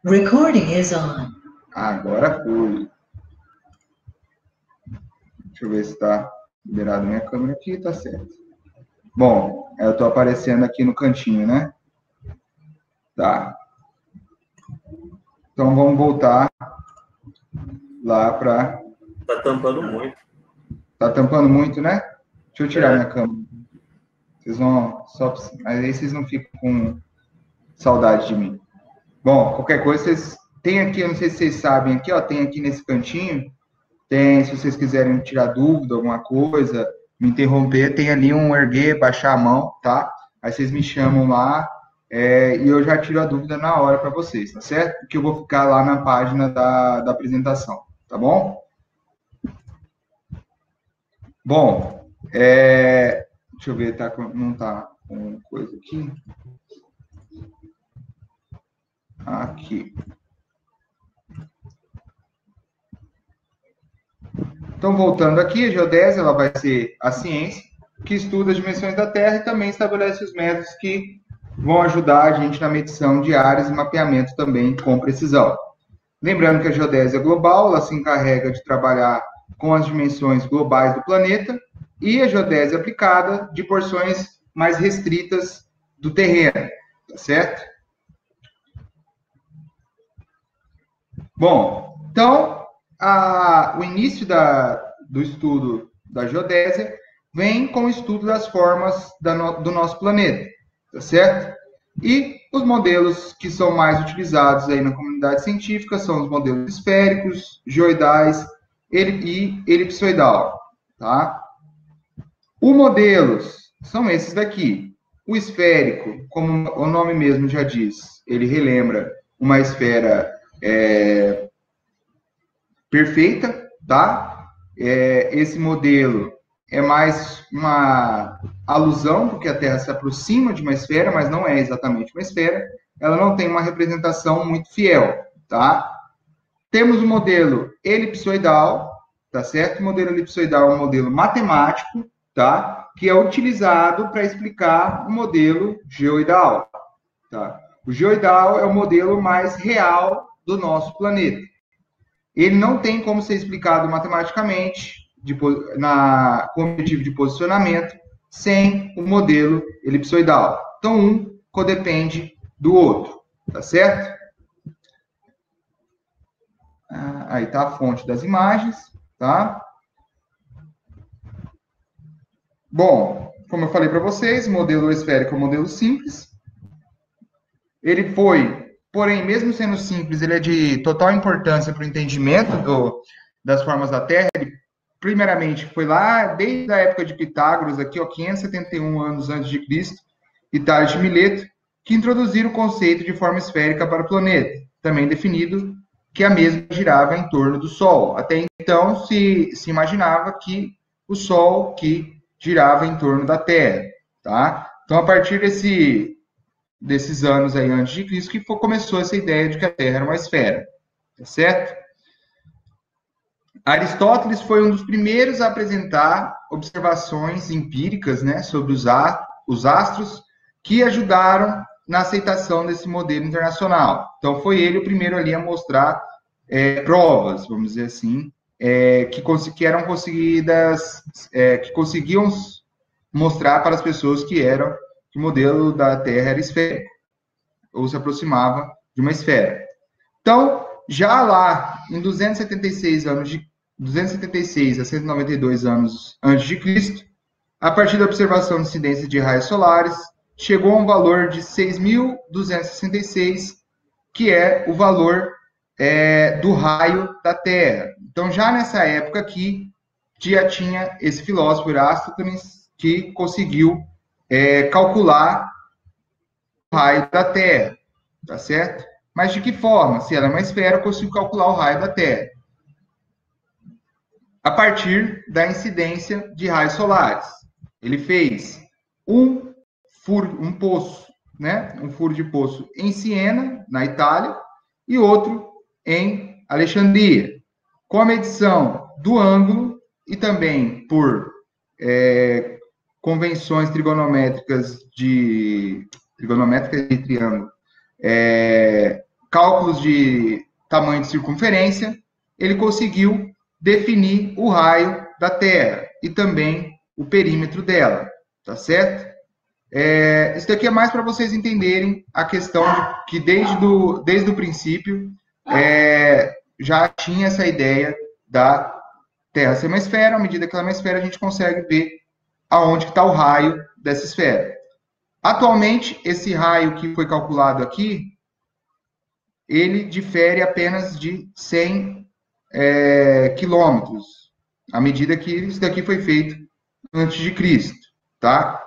Recording is on. Agora foi. Deixa eu ver se está liberado minha câmera aqui, tá certo. Bom, eu estou aparecendo aqui no cantinho, né? Tá. Então vamos voltar lá para... Tá tampando muito. Tá tampando muito, né? Deixa eu tirar minha câmera. Vocês vão só... Mas aí vocês não ficam com saudade de mim. Bom, qualquer coisa, vocês tem aqui, eu não sei se vocês sabem aqui, ó, tem aqui nesse cantinho, tem, se vocês quiserem tirar dúvida, alguma coisa, me interromper, tem ali um erguer, baixar a mão, tá? Aí vocês me chamam lá e eu já tiro a dúvida na hora para vocês, tá certo? Porque eu vou ficar lá na página da apresentação, tá bom? Bom, deixa eu ver, tá, não tá com coisa aqui. Aqui. Então, voltando aqui, a geodésia ela vai ser a ciência que estuda as dimensões da Terra e também estabelece os métodos que vão ajudar a gente na medição de áreas e mapeamento também com precisão. Lembrando que a geodésia global ela se encarrega de trabalhar com as dimensões globais do planeta e a geodésia aplicada de porções mais restritas do terreno, tá certo? Bom, então, o início do estudo da geodésia vem com o estudo das formas do nosso planeta, tá certo? E os modelos que são mais utilizados aí na comunidade científica são os modelos esféricos, geoidais e elipsoidal, tá? Os modelos são esses daqui. O esférico, como o nome mesmo já diz, ele relembra uma esfera perfeita, tá? Esse modelo é mais uma alusão, porque a Terra se aproxima de uma esfera, mas não é exatamente uma esfera. Ela não tem uma representação muito fiel, tá? Temos o modelo elipsoidal, tá certo? O modelo elipsoidal é um modelo matemático, tá? Que é utilizado para explicar o modelo geoidal, tá? O geoidal é o modelo mais real do nosso planeta. Ele não tem como ser explicado matematicamente, com objetivo de posicionamento, sem o modelo elipsoidal. Então, um codepende do outro, tá certo? Aí está a fonte das imagens, tá? Bom, como eu falei para vocês, o modelo esférico é um modelo simples. Ele foi, porém, mesmo sendo simples, ele é de total importância para o entendimento das formas da Terra. Ele, primeiramente, foi lá desde a época de Pitágoras, aqui, ó, 571 anos antes de Cristo, e Tales de Mileto, que introduziram o conceito de forma esférica para o planeta, também definido que a mesma girava em torno do Sol. Até então, se imaginava que o Sol que girava em torno da Terra, tá? Então, a partir desses anos aí antes de Cristo, que começou essa ideia de que a Terra era uma esfera, tá certo? Aristóteles foi um dos primeiros a apresentar observações empíricas, né, sobre os astros, que ajudaram na aceitação desse modelo internacional. Então, foi ele o primeiro ali a mostrar provas, vamos dizer assim, que eram conseguidas, que conseguiam mostrar para as pessoas que o modelo da Terra era esférico, ou se aproximava de uma esfera. Então, já lá em 276 a 192 anos antes de Cristo, a partir da observação de incidência de raios solares, chegou a um valor de 6.266, que é o valor do raio da Terra. Então, já nessa época aqui, já tinha esse filósofo Eratosthenes que conseguiu calcular o raio da Terra, tá certo? Mas de que forma? Se ela é uma esfera, eu consigo calcular o raio da Terra. A partir da incidência de raios solares. Ele fez um poço, né? Um furo de poço em Siena, na Itália, e outro em Alexandria, com a medição do ângulo e também por convenções trigonométricas de triângulo, cálculos de tamanho de circunferência, ele conseguiu definir o raio da Terra e também o perímetro dela, tá certo? Isso daqui é mais para vocês entenderem a questão de que desde o princípio já tinha essa ideia da Terra ser uma esfera. À medida que ela é uma esfera, a gente consegue ver aonde está o raio dessa esfera. Atualmente, esse raio que foi calculado aqui, ele difere apenas de 100 quilômetros, à medida que isso daqui foi feito antes de Cristo, tá?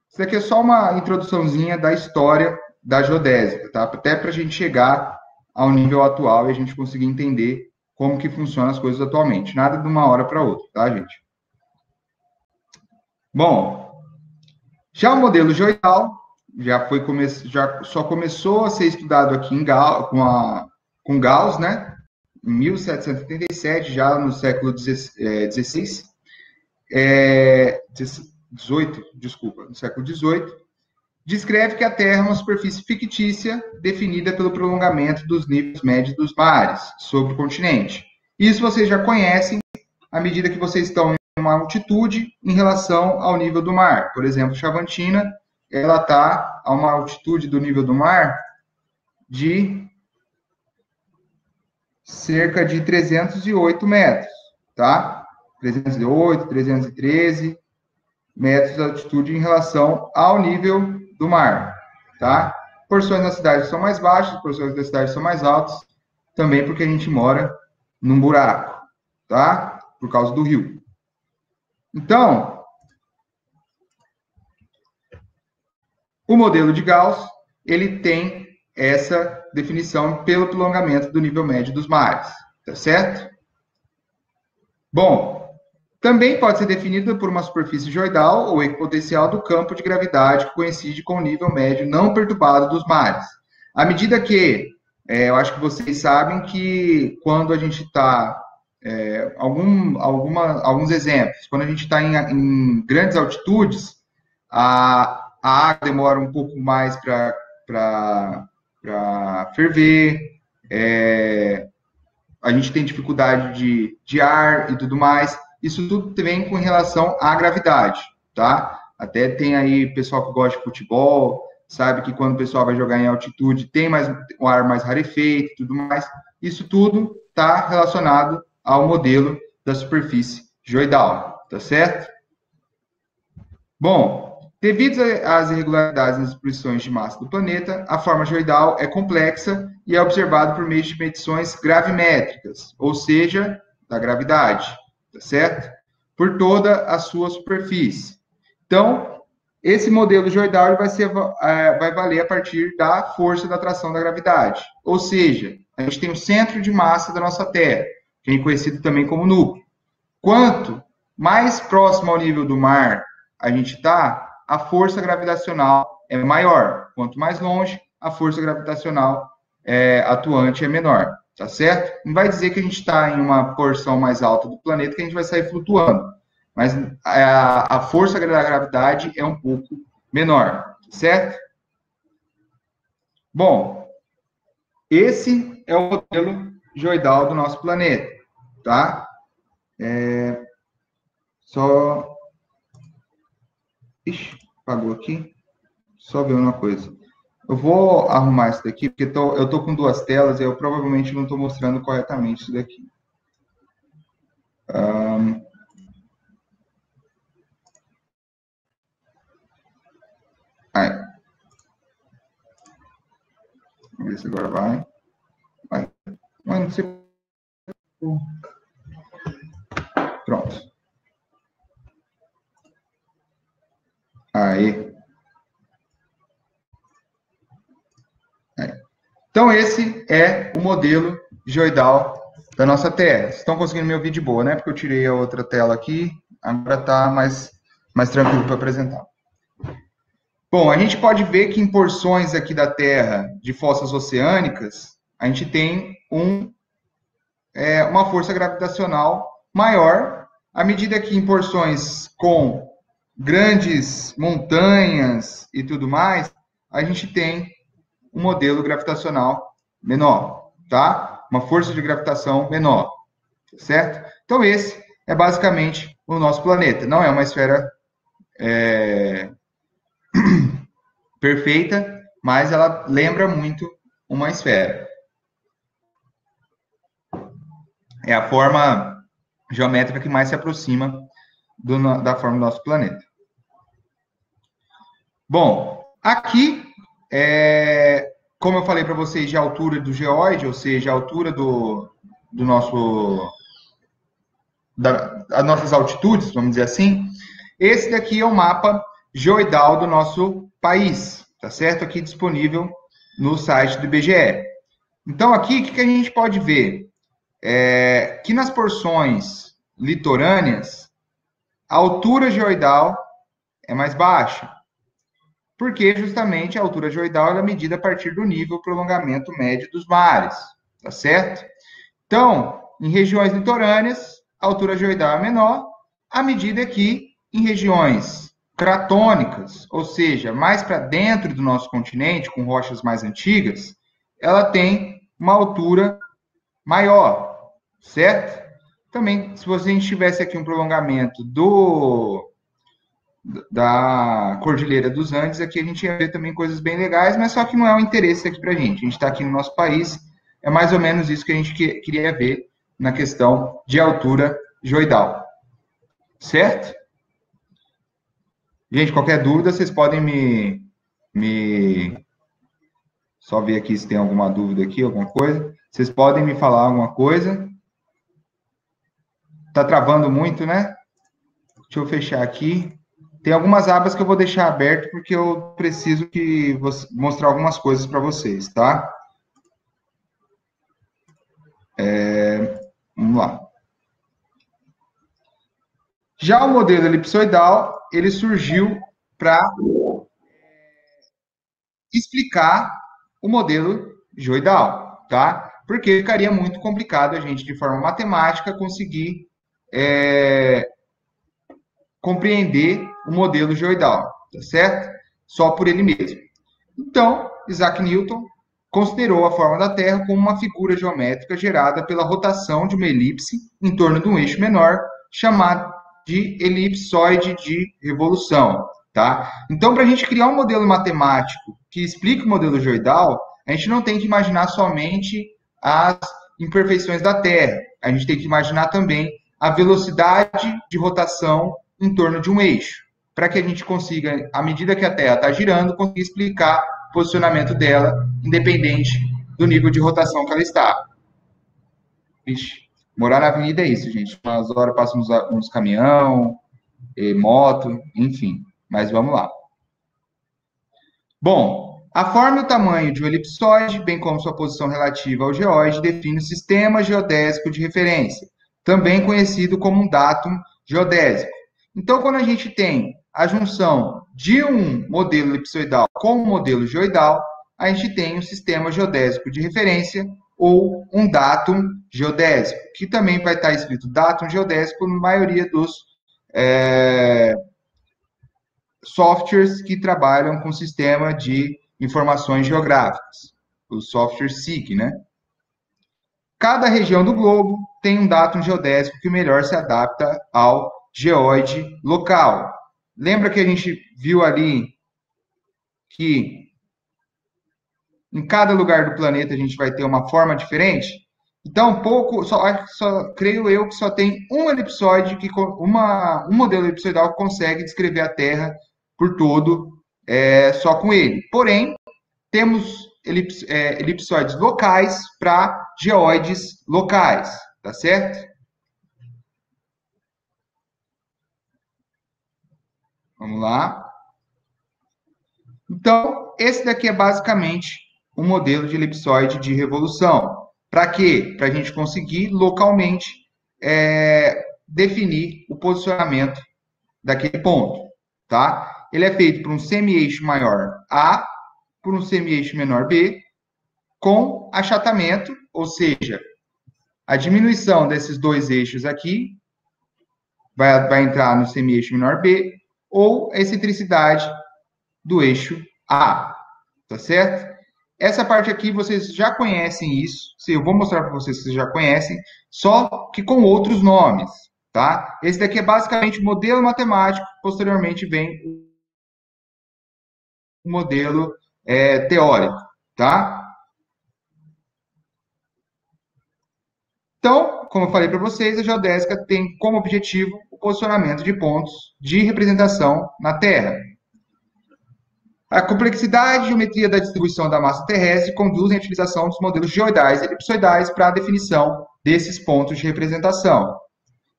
Isso daqui é só uma introduçãozinha da história da geodésica, tá? Até para a gente chegar ao nível atual e a gente conseguir entender como que funcionam as coisas atualmente. Nada de uma hora para outra, tá, gente? Bom, já o modelo geoidal já só começou a ser estudado aqui com Gauss, né? Em 1787, já no século XVI. 18, desculpa, no século XVIII, descreve que a Terra é uma superfície fictícia definida pelo prolongamento dos níveis médios dos mares sobre o continente. Isso vocês já conhecem à medida que vocês estão em uma altitude em relação ao nível do mar. Por exemplo, Chavantina, ela está a uma altitude do nível do mar de cerca de 308 metros, tá? 308, 313 metros de altitude em relação ao nível do mar, tá? Porções da cidade são mais baixas, porções da cidade são mais altas, também porque a gente mora num buraco, tá? Por causa do rio. Então, o modelo de Gauss, ele tem essa definição pelo prolongamento do nível médio dos mares, tá certo? Bom, também pode ser definido por uma superfície geoidal ou equipotencial do campo de gravidade que coincide com o nível médio não perturbado dos mares. À medida que, eu acho que vocês sabem que quando a gente está, alguns exemplos, quando a gente está em grandes altitudes, a água demora um pouco mais para ferver, a gente tem dificuldade de ar e tudo mais. Isso tudo vem com relação à gravidade, tá? Até tem aí pessoal que gosta de futebol, sabe que quando o pessoal vai jogar em altitude tem um ar mais rarefeito e tudo mais. Isso tudo está relacionado ao modelo da superfície geoidal, tá certo? Bom, devido às irregularidades nas distribuições de massa do planeta, a forma geoidal é complexa e é observada por meio de medições gravimétricas, ou seja, da gravidade, tá certo? Por toda a sua superfície. Então, esse modelo geoidal vai valer a partir da força da atração da gravidade. Ou seja, a gente tem o centro de massa da nossa Terra, que é conhecido também como núcleo. Quanto mais próximo ao nível do mar a gente está, a força gravitacional é maior. Quanto mais longe, a força gravitacional atuante é menor. Tá certo? Não vai dizer que a gente está em uma porção mais alta do planeta que a gente vai sair flutuando, mas a força da gravidade é um pouco menor, certo? Bom, esse é o modelo geoidal do nosso planeta, tá? Ixi, apagou aqui. Só ver uma coisa. Eu vou arrumar isso daqui, porque eu tô com duas telas e eu provavelmente não estou mostrando corretamente isso daqui. Aí. Vamos ver se agora vai. Não sei. Pronto. Aí. Então, esse é o modelo geoidal da nossa Terra. Vocês estão conseguindo me ouvir de boa, né? Porque eu tirei a outra tela aqui, agora está mais tranquilo para apresentar. Bom, a gente pode ver que em porções aqui da Terra de fossas oceânicas, a gente tem uma força gravitacional maior, à medida que em porções com grandes montanhas e tudo mais, a gente tem um modelo gravitacional menor, tá? Uma força de gravitação menor, certo? Então, esse é basicamente o nosso planeta. Não é uma esfera perfeita, mas ela lembra muito uma esfera. É a forma geométrica que mais se aproxima da forma do nosso planeta. Bom, aqui, como eu falei para vocês, de altura do geóide, ou seja, a altura do nosso... as nossas altitudes, vamos dizer assim, esse daqui é o mapa geoidal do nosso país, tá certo? Aqui disponível no site do IBGE. Então, aqui, o que a gente pode ver? Que nas porções litorâneas, a altura geoidal é mais baixa, porque justamente a altura geoidal é medida a partir do nível prolongamento médio dos mares, tá certo? Então, em regiões litorâneas, a altura geoidal é menor, à medida que em regiões cratônicas, ou seja, mais para dentro do nosso continente, com rochas mais antigas, ela tem uma altura maior, certo? Também, se a gente tivesse aqui um prolongamento da Cordilheira dos Andes, aqui a gente ia ver também coisas bem legais, mas só que não é o interesse aqui para a gente. A gente está aqui no nosso país, é mais ou menos isso que a gente queria ver na questão de altura geoidal, certo? Gente, qualquer dúvida, vocês podem só ver aqui se tem alguma dúvida aqui, alguma coisa. Vocês podem me falar alguma coisa. Tá travando muito, né? Deixa eu fechar aqui. Tem algumas abas que eu vou deixar aberto porque eu preciso mostrar algumas coisas para vocês, tá? Vamos lá. Já o modelo elipsoidal, ele surgiu para explicar o modelo geoidal, tá? Porque ficaria muito complicado a gente, de forma matemática, conseguir compreender o modelo geoidal, tá certo? Só por ele mesmo. Então, Isaac Newton considerou a forma da Terra como uma figura geométrica gerada pela rotação de uma elipse em torno de um eixo menor, chamado de elipsoide de revolução, tá? Então, para a gente criar um modelo matemático que explique o modelo geoidal, a gente não tem que imaginar somente as imperfeições da Terra, a gente tem que imaginar também a velocidade de rotação em torno de um eixo, para que a gente consiga, à medida que a Terra está girando, conseguir explicar o posicionamento dela, independente do nível de rotação que ela está. Vixe, morar na avenida é isso, gente. Umas horas passam uns caminhão, moto, enfim. Mas vamos lá. Bom, a forma e o tamanho de um elipsoide, bem como sua posição relativa ao geóide, define o sistema geodésico de referência, também conhecido como um datum geodésico. Então, quando a gente tem a junção de um modelo elipsoidal com um modelo geoidal, a gente tem um sistema geodésico de referência ou um datum geodésico, que também vai estar escrito datum geodésico na maioria dos softwares que trabalham com sistema de informações geográficas, o software SIG, né? Cada região do globo tem um datum geodésico que melhor se adapta ao geóide local. Lembra que a gente viu ali que em cada lugar do planeta a gente vai ter uma forma diferente? Então, creio eu que só tem um elipsoide, um modelo elipsoidal que consegue descrever a Terra por todo, só com ele. Porém, temos elipsoides locais para geóides locais, tá certo? Vamos lá. Então, esse daqui é basicamente um modelo de elipsoide de revolução. Para quê? Para a gente conseguir localmente definir o posicionamento daquele ponto, tá? Ele é feito por um semi-eixo maior A, por um semi-eixo menor B, com achatamento, ou seja, a diminuição desses dois eixos aqui vai entrar no semi-eixo menor B, ou a excentricidade do eixo A, tá certo? Essa parte aqui vocês já conhecem isso. Eu vou mostrar para vocês que vocês já conhecem, só que com outros nomes, tá? Esse daqui é basicamente o modelo matemático. Posteriormente vem o modelo teórico, tá? Então, como eu falei para vocês, a geodésica tem como objetivo o posicionamento de pontos de representação na Terra. A complexidade e geometria da distribuição da massa terrestre conduzem à utilização dos modelos geoidais e elipsoidais para a definição desses pontos de representação.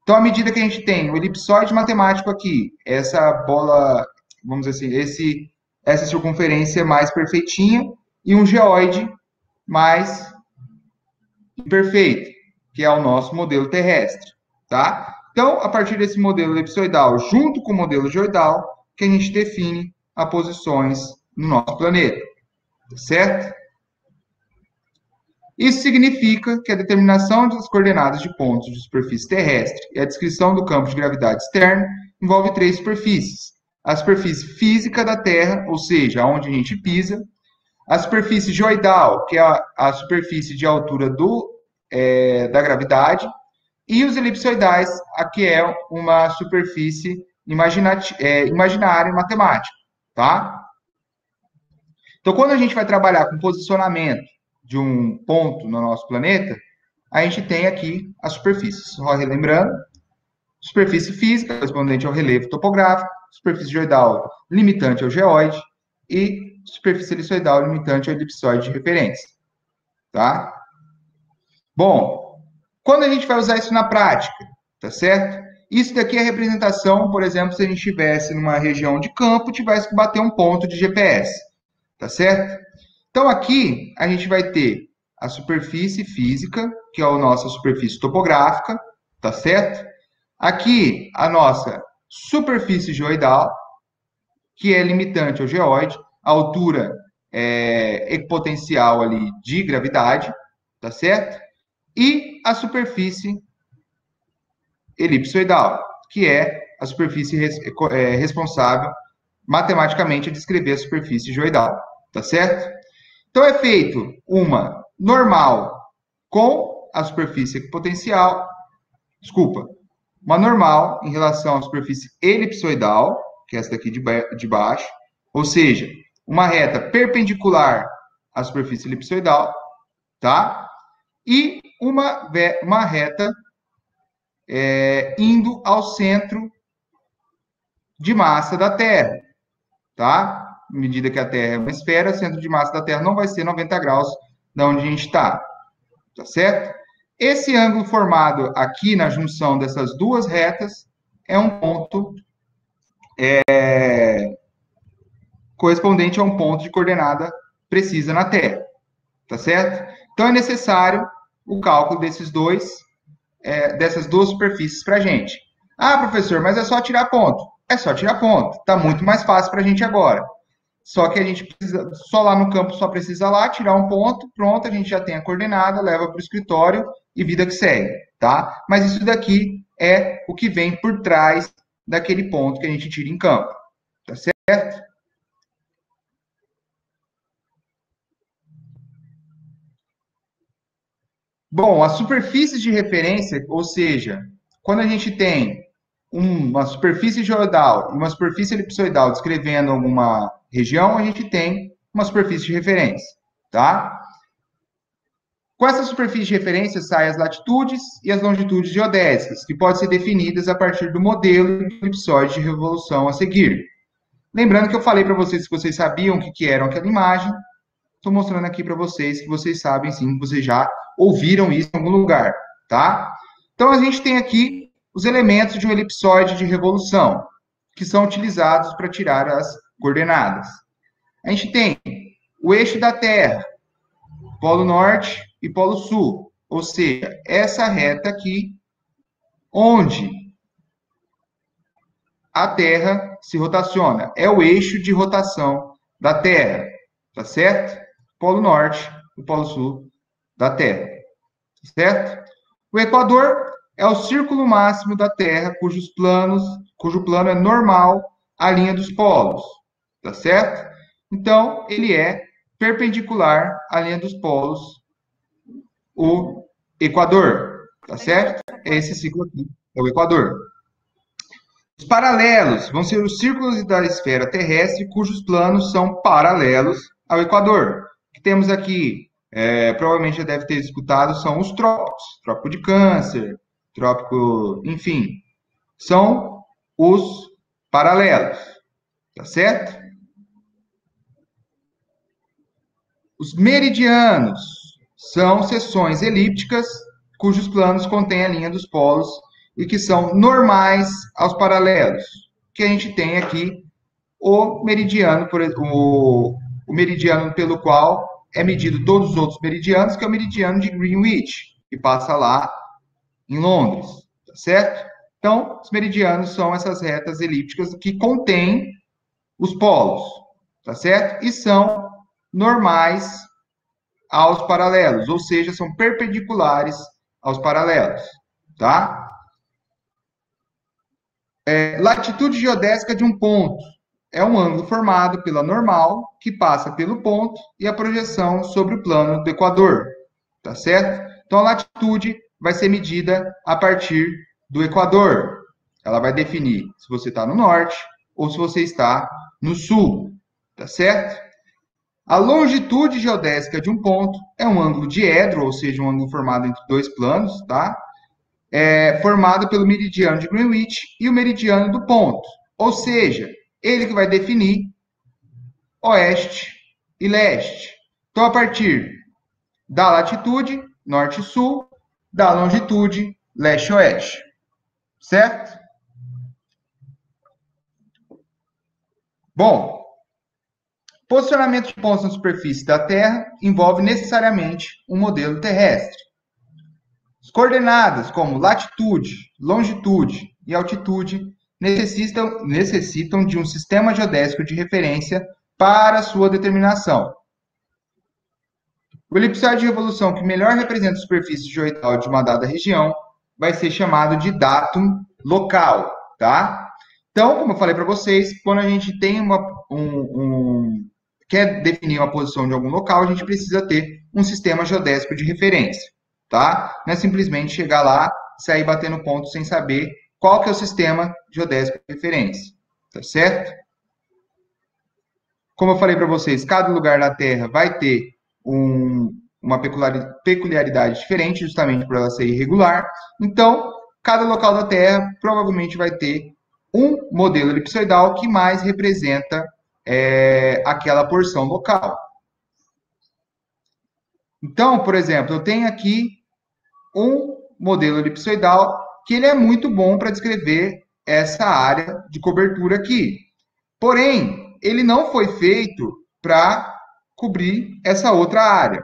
Então, à medida que a gente tem o elipsoide matemático aqui, essa bola, vamos dizer assim, essa circunferência mais perfeitinha, e um geoide mais imperfeito, que é o nosso modelo terrestre, tá? Então, a partir desse modelo elipsoidal, junto com o modelo geoidal, que a gente define as posições no nosso planeta, certo? Isso significa que a determinação das coordenadas de pontos de superfície terrestre e a descrição do campo de gravidade externo envolve três superfícies. A superfície física da Terra, ou seja, onde a gente pisa. A superfície geoidal, que é a superfície de altura da gravidade. E os elipsoidais, que é uma superfície imaginária matemática, tá? Então, quando a gente vai trabalhar com posicionamento de um ponto no nosso planeta, a gente tem aqui as superfícies. Só relembrando, superfície física, correspondente ao relevo topográfico, superfície geoidal, limitante ao geóide, e superfície elipsoidal, limitante ao elipsoide de referência, tá? Bom, quando a gente vai usar isso na prática, tá certo? Isso daqui é a representação, por exemplo, se a gente estivesse numa região de campo, tivesse que bater um ponto de GPS, tá certo? Então, aqui a gente vai ter a superfície física, que é a nossa superfície topográfica, tá certo? Aqui, a nossa superfície geoidal, que é limitante ao geóide, a altura equipotencial ali de gravidade, tá certo? E a superfície elipsoidal, que é a superfície responsável matematicamente a descrever a superfície geoidal, tá certo? Então, é feito uma normal com a superfície equipotencial, uma normal em relação à superfície elipsoidal, que é essa daqui de baixo, ou seja, uma reta perpendicular à superfície elipsoidal, tá? E uma reta indo ao centro de massa da Terra, tá? À medida que a Terra é uma esfera, o centro de massa da Terra não vai ser 90 graus da onde a gente está, tá certo? Esse ângulo formado aqui na junção dessas duas retas é um ponto correspondente a um ponto de coordenada precisa na Terra, tá certo? Então, é necessário o cálculo dessas duas superfícies para a gente. Ah, professor, mas é só tirar ponto. É só tirar ponto. Está muito mais fácil para a gente agora. Só que a gente precisa, só lá no campo, só precisa lá tirar um ponto, pronto, a gente já tem a coordenada, leva para o escritório e vida que segue, tá? Mas isso daqui é o que vem por trás daquele ponto que a gente tira em campo, tá certo? Bom, as superfícies de referência, ou seja, quando a gente tem uma superfície geoidal e uma superfície elipsoidal descrevendo alguma região, a gente tem uma superfície de referência, tá? Com essa superfície de referência saem as latitudes e as longitudes geodésicas, que podem ser definidas a partir do modelo de elipsoide de revolução a seguir. Lembrando que eu falei para vocês que vocês sabiam o que era aquela imagem, estou mostrando aqui para vocês que vocês sabem sim, que vocês já ouviram isso em algum lugar, tá? Então, a gente tem aqui os elementos de um elipsoide de revolução, que são utilizados para tirar as coordenadas. A gente tem o eixo da Terra, Polo Norte e Polo Sul, ou seja, essa reta aqui, onde a Terra se rotaciona. É o eixo de rotação da Terra, tá certo? Polo Norte e Polo Sul da Terra, certo? O Equador é o círculo máximo da Terra, cujo plano é normal à linha dos polos, tá certo? Então, ele é perpendicular à linha dos polos, o Equador, tá certo? É esse ciclo aqui, é o Equador. Os paralelos vão ser os círculos da esfera terrestre cujos planos são paralelos ao Equador. O que temos aqui, provavelmente já deve ter escutado, são os trópicos. Trópico de Câncer, trópico, enfim, são os paralelos, tá certo? Os meridianos são seções elípticas cujos planos contêm a linha dos polos e que são normais aos paralelos. Que a gente tem aqui o meridiano, o meridiano pelo qual é medido todos os outros meridianos, que é o meridiano de Greenwich, que passa lá em Londres, tá certo? Então, os meridianos são essas retas elípticas que contêm os polos, tá certo? E são normais aos paralelos, ou seja, são perpendiculares aos paralelos, tá? Latitude geodésica de um ponto é um ângulo formado pela normal, que passa pelo ponto, e a projeção sobre o plano do Equador, tá certo? Então, a latitude vai ser medida a partir do Equador. Ela vai definir se você está no norte ou se você está no sul, tá certo? A longitude geodésica de um ponto é um ângulo diedro, ou seja, um ângulo formado entre dois planos, tá? Formado pelo meridiano de Greenwich e o meridiano do ponto. Ou seja, ele que vai definir oeste e leste. Então, a partir da latitude, norte e sul, da longitude, leste e oeste. Certo? Bom, posicionamento de pontos na superfície da Terra envolve necessariamente um modelo terrestre. As coordenadas como latitude, longitude e altitude necessitam de um sistema geodésico de referência para sua determinação. O elipsoide de revolução que melhor representa a superfície geoidal de uma dada região vai ser chamado de datum local, tá? Então, como eu falei para vocês, quando a gente tem quer definir uma posição de algum local, a gente precisa ter um sistema geodésico de referência, tá? Não é simplesmente chegar lá, sair batendo ponto sem saber qual que é o sistema geodésico de referência, tá certo? Como eu falei para vocês, cada lugar da Terra vai ter uma peculiaridade diferente, justamente por ela ser irregular. Então, cada local da Terra provavelmente vai ter um modelo elipsoidal que mais representa aquela porção local. Então, por exemplo, eu tenho aqui um modelo elipsoidal que ele é muito bom para descrever essa área de cobertura aqui. Porém, ele não foi feito para cobrir essa outra área.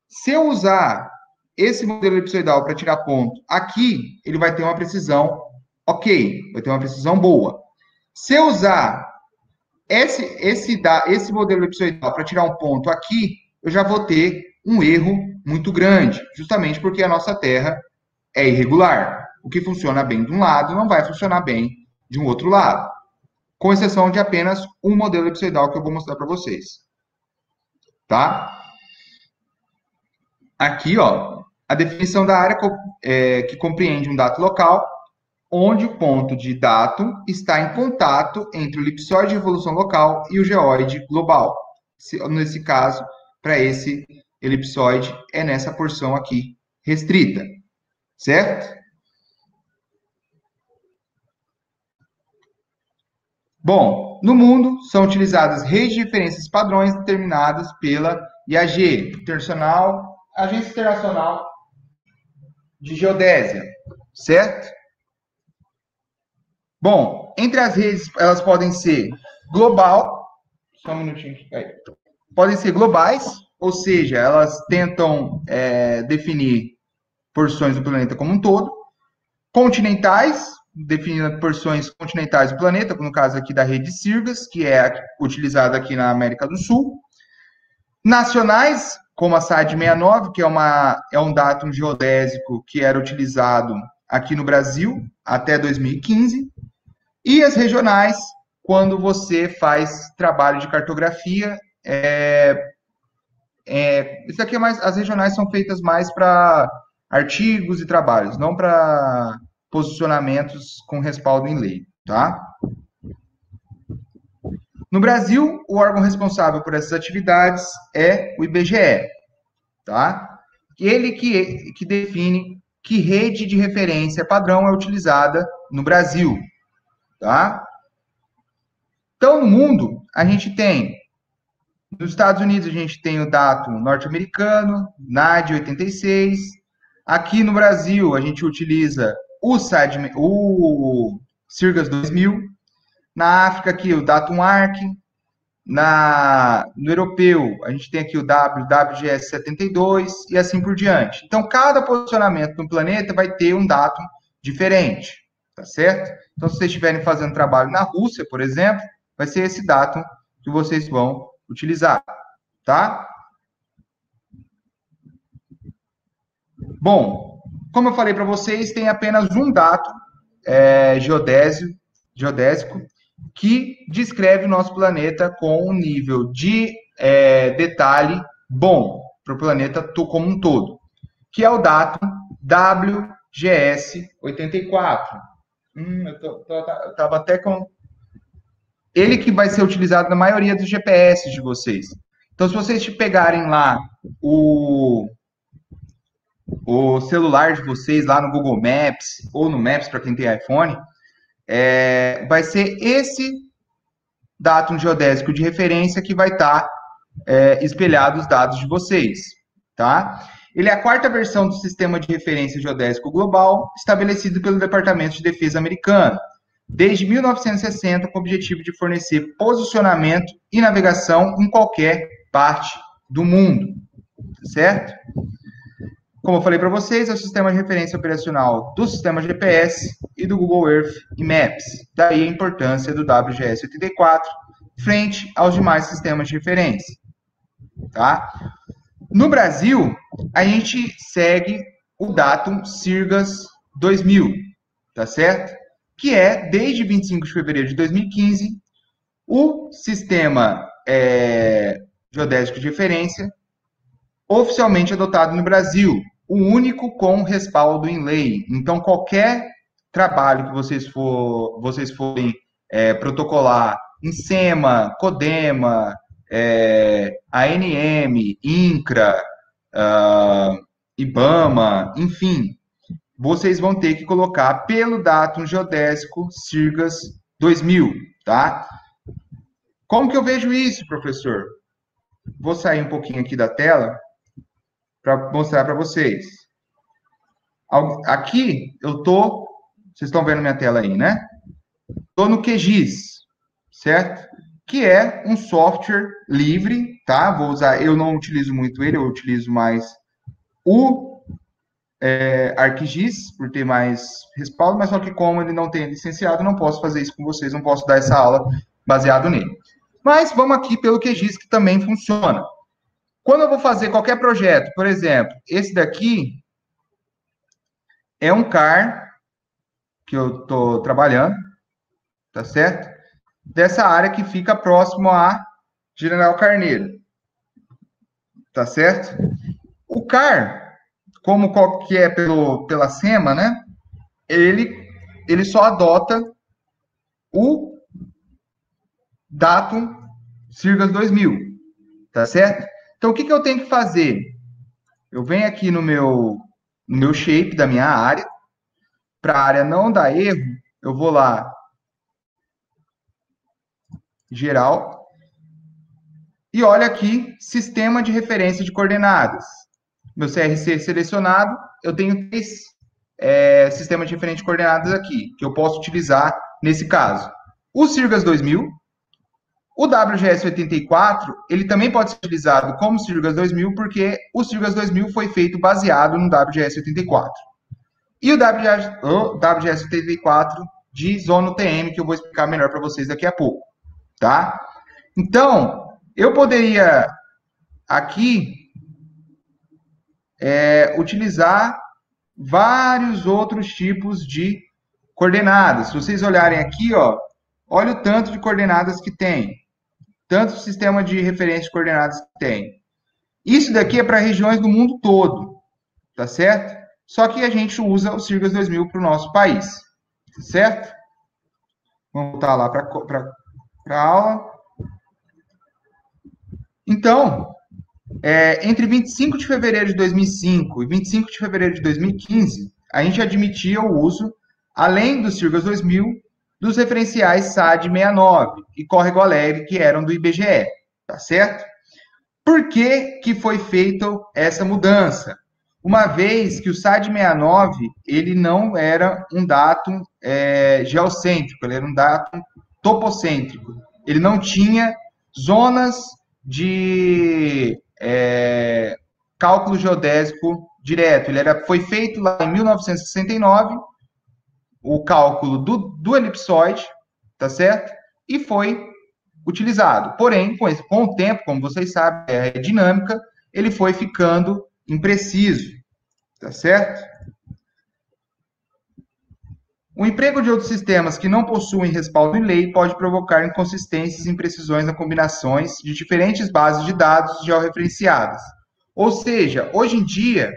Se eu usar esse modelo elipsoidal para tirar ponto aqui, ele vai ter uma precisão ok, vai ter uma precisão boa. Se eu usar esse modelo elipsoidal para tirar um ponto aqui, eu já vou ter um erro muito grande, justamente porque a nossa Terra é irregular. O que funciona bem de um lado não vai funcionar bem de um outro lado, com exceção de apenas um modelo elipsoidal que eu vou mostrar para vocês. Tá? Aqui, ó, a definição da área que compreende um dado local, onde o ponto de datum está em contato entre o elipsoide de revolução local e o geóide global. Nesse caso, para esse elipsoide, é nessa porção aqui restrita, certo? Bom, no mundo são utilizadas redes de referências padrões determinadas pela IAG, Agência Internacional de Geodésia, certo? Bom, entre as redes, elas podem ser global, só um minutinho aqui, podem ser globais, ou seja, elas tentam definir porções do planeta como um todo, continentais, definindo porções continentais do planeta, no caso aqui da rede Sirgas, que é utilizada aqui na América do Sul, nacionais, como a SAD 69, que é um datum geodésico que era utilizado aqui no Brasil até 2015, e as regionais, quando você faz trabalho de cartografia Isso aqui é mais, as regionais são feitas mais para artigos e trabalhos, não para posicionamentos com respaldo em lei, tá? No Brasil, o órgão responsável por essas atividades é o IBGE, tá? Ele que define que rede de referência padrão é utilizada no Brasil, tá? Então, no mundo, a gente tem, nos Estados Unidos, a gente tem o datum norte-americano, NAD 86. Aqui no Brasil, a gente utiliza o CIRGAS 2000. Na África, aqui, o datum ARC. No europeu, a gente tem aqui o WGS 72 e assim por diante. Então, cada posicionamento no planeta vai ter um datum diferente, tá certo? Então, se vocês estiverem fazendo trabalho na Rússia, por exemplo, vai ser esse datum que vocês vão utilizar, tá? Bom, como eu falei para vocês, tem apenas um datum geodésico que descreve o nosso planeta com um nível de detalhe bom para o planeta como um todo, que é o datum WGS 84. Eu estava até com... Ele que vai ser utilizado na maioria dos GPS de vocês. Então, se vocês pegarem lá o celular de vocês, lá no Google Maps, ou no Maps para quem tem iPhone, vai ser esse datum geodésico de referência que vai estar espelhado os dados de vocês, tá? Ele é a quarta versão do Sistema de Referência Geodésico Global, estabelecido pelo Departamento de Defesa americano, desde 1960, com o objetivo de fornecer posicionamento e navegação em qualquer parte do mundo, certo? Como eu falei para vocês, é o sistema de referência operacional do sistema GPS e do Google Earth e Maps. Daí a importância do WGS 84 frente aos demais sistemas de referência. Tá? No Brasil, a gente segue o datum CIRGAS 2000, tá certo? Que é, desde 25 de fevereiro de 2015, o sistema geodésico de referência oficialmente adotado no Brasil, o único com respaldo em lei. Então, qualquer trabalho que vocês forem protocolar em SEMA, CODEMA, ANM, INCRA, IBAMA, enfim, vocês vão ter que colocar pelo datum geodésico CIRGAS 2000, tá? Como que eu vejo isso, professor? Vou sair um pouquinho aqui da tela para mostrar para vocês. Aqui eu tô, vocês estão vendo minha tela aí, né? Tô no QGIS, certo? Que é um software livre, tá? Vou usar, eu não utilizo muito ele, eu utilizo mais o ArcGIS, por ter mais respaldo, mas só que como ele não tem licenciado, não posso fazer isso com vocês, não posso dar essa aula baseado nele. Mas vamos aqui pelo QGIS, que também funciona. Quando eu vou fazer qualquer projeto, por exemplo, esse daqui é um CAR que eu estou trabalhando, tá certo? Dessa área que fica próximo a General Carneiro, tá certo? O CAR, como que é pela SEMA, né? Ele só adota o datum CIRGAS 2000, tá certo? Então, o que eu tenho que fazer? Eu venho aqui no meu shape da minha área. Para a área não dar erro, eu vou lá, geral, e olha aqui, sistema de referência de coordenadas. Meu CRC selecionado, eu tenho 3 sistemas de referência de coordenadas aqui, que eu posso utilizar nesse caso. O CIRGAS 2000, o WGS 84, ele também pode ser utilizado como CIRGAS 2000, porque o CIRGAS 2000 foi feito baseado no WGS 84. E o WGS 84 de zona UTM, que eu vou explicar melhor para vocês daqui a pouco, tá? Então, eu poderia aqui utilizar vários outros tipos de coordenadas. Se vocês olharem aqui, ó, olha o tanto de coordenadas que tem. tanto sistema de referência de coordenadas tem. Isso daqui é para regiões do mundo todo, tá certo? Só que a gente usa o Sirgas 2000 para o nosso país, tá certo? Vamos voltar lá para a aula. Então, entre 25 de fevereiro de 2005 e 25 de fevereiro de 2015, a gente admitia o uso, além do Sirgas 2000, dos referenciais SAD 69 e Córrego Alegre, que eram do IBGE, tá certo? Por que que foi feita essa mudança? Uma vez que o SAD 69, ele não era um datum geocêntrico, ele era um datum topocêntrico. Ele não tinha zonas de cálculo geodésico direto. Foi feito lá em 1969, o cálculo do elipsoide, tá certo? E foi utilizado. Porém, com o tempo, como vocês sabem, é dinâmica, ele foi ficando impreciso, tá certo? O emprego de outros sistemas que não possuem respaldo em lei pode provocar inconsistências e imprecisões nas combinações de diferentes bases de dados georreferenciadas. Ou seja, hoje em dia,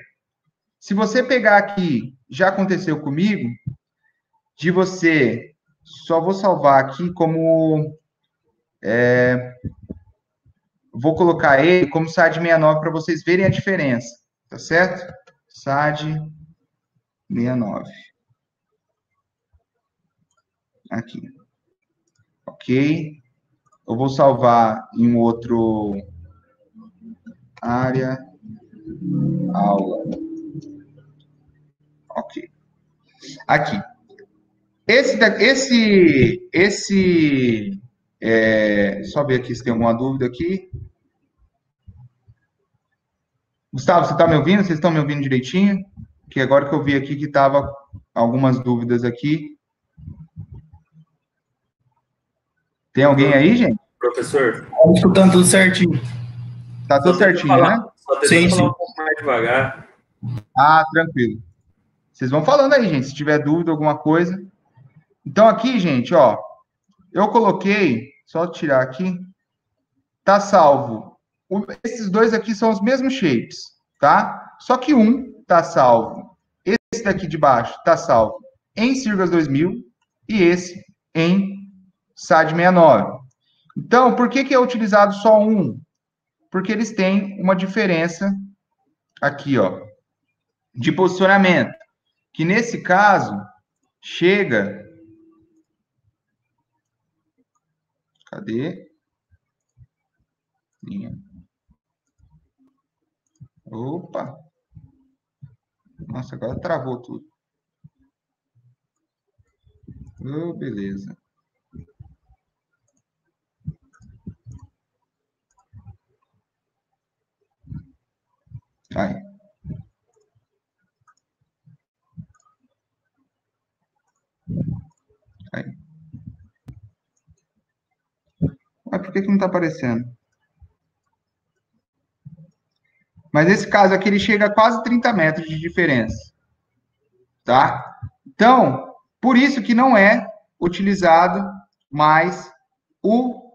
se você pegar aqui, já aconteceu comigo, de você, só vou salvar aqui como, vou colocar ele como SAD 69 para vocês verem a diferença, tá certo? SAD 69. Aqui. Ok. Eu vou salvar em outro área, aula. Ok. Aqui. Só ver aqui se tem alguma dúvida aqui. Gustavo, você está me ouvindo? Vocês estão me ouvindo direitinho? Que agora que eu vi aqui que estava algumas dúvidas aqui. Tem alguém aí, gente? Professor? Estamos escutando tudo certinho. Tá tudo certinho, né? Só tenta falar um pouco mais devagar. Ah, tranquilo. Vocês vão falando aí, gente, se tiver dúvida, alguma coisa. Então, aqui, gente, ó, eu coloquei, só tirar aqui, tá salvo. Esses dois aqui são os mesmos shapes, tá? Só que um tá salvo. Esse daqui de baixo tá salvo em Sirgas 2000 e esse em SAD 69. Então, por que que é utilizado só um? Porque eles têm uma diferença aqui, ó, de posicionamento, que nesse caso chega. Cadê? Opa! Nossa, agora travou tudo. Oh, beleza. Aí. Aí. Mas por que não está aparecendo? Mas esse caso aqui, ele chega a quase 30 metros de diferença. Tá? Então, por isso que não é utilizado mais o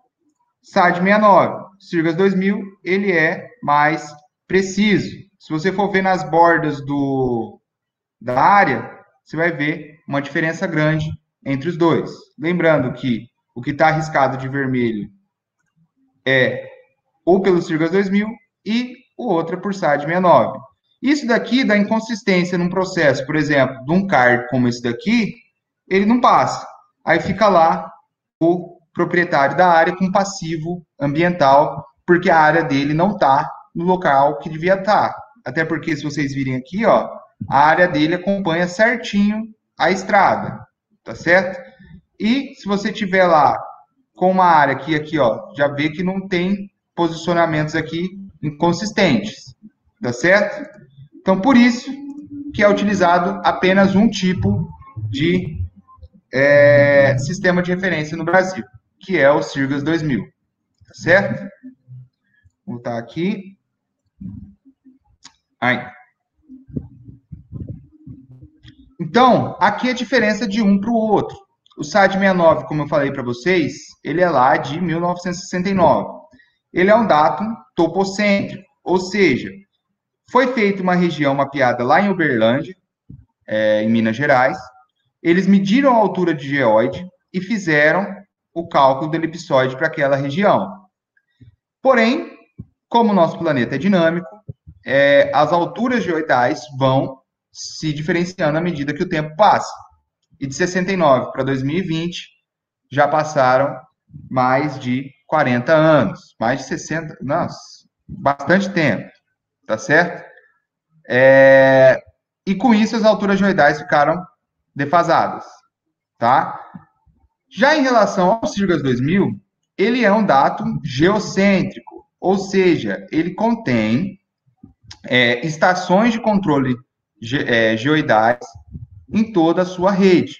SAD 69. Sirgas 2000, ele é mais preciso. Se você for ver nas bordas da área, você vai ver uma diferença grande entre os dois. Lembrando que o que está arriscado de vermelho é ou pelo Sirgas 2000 e o outro é por SAD 69. Isso daqui dá inconsistência num processo, por exemplo, de um card como esse daqui, ele não passa. Aí fica lá o proprietário da área com passivo ambiental, porque a área dele não está no local que devia estar. Até porque, se vocês virem aqui, ó, a área dele acompanha certinho a estrada, tá certo? E se você tiver lá com uma área que aqui, ó, já vê que não tem posicionamentos aqui inconsistentes, tá certo? Então, por isso que é utilizado apenas um tipo de sistema de referência no Brasil, que é o Sirgas 2000, tá certo? Vou voltar aqui. Aí. Então, aqui é a diferença de um para o outro. o SAD 69, como eu falei para vocês, ele é lá de 1969. Ele é um datum topocêntrico, ou seja, foi feita uma região mapeada lá em Uberlândia, em Minas Gerais. Eles mediram a altura de geóide e fizeram o cálculo do elipsoide para aquela região. Porém, como o nosso planeta é dinâmico, as alturas geoidais vão se diferenciando à medida que o tempo passa. E de 69 para 2020, já passaram mais de 40 anos, mais de 60, nossa, bastante tempo, tá certo? E com isso as alturas geoidais ficaram defasadas, tá? Já em relação ao Sirgas 2000, ele é um datum geocêntrico, ou seja, ele contém estações de controle geoidais em toda a sua rede,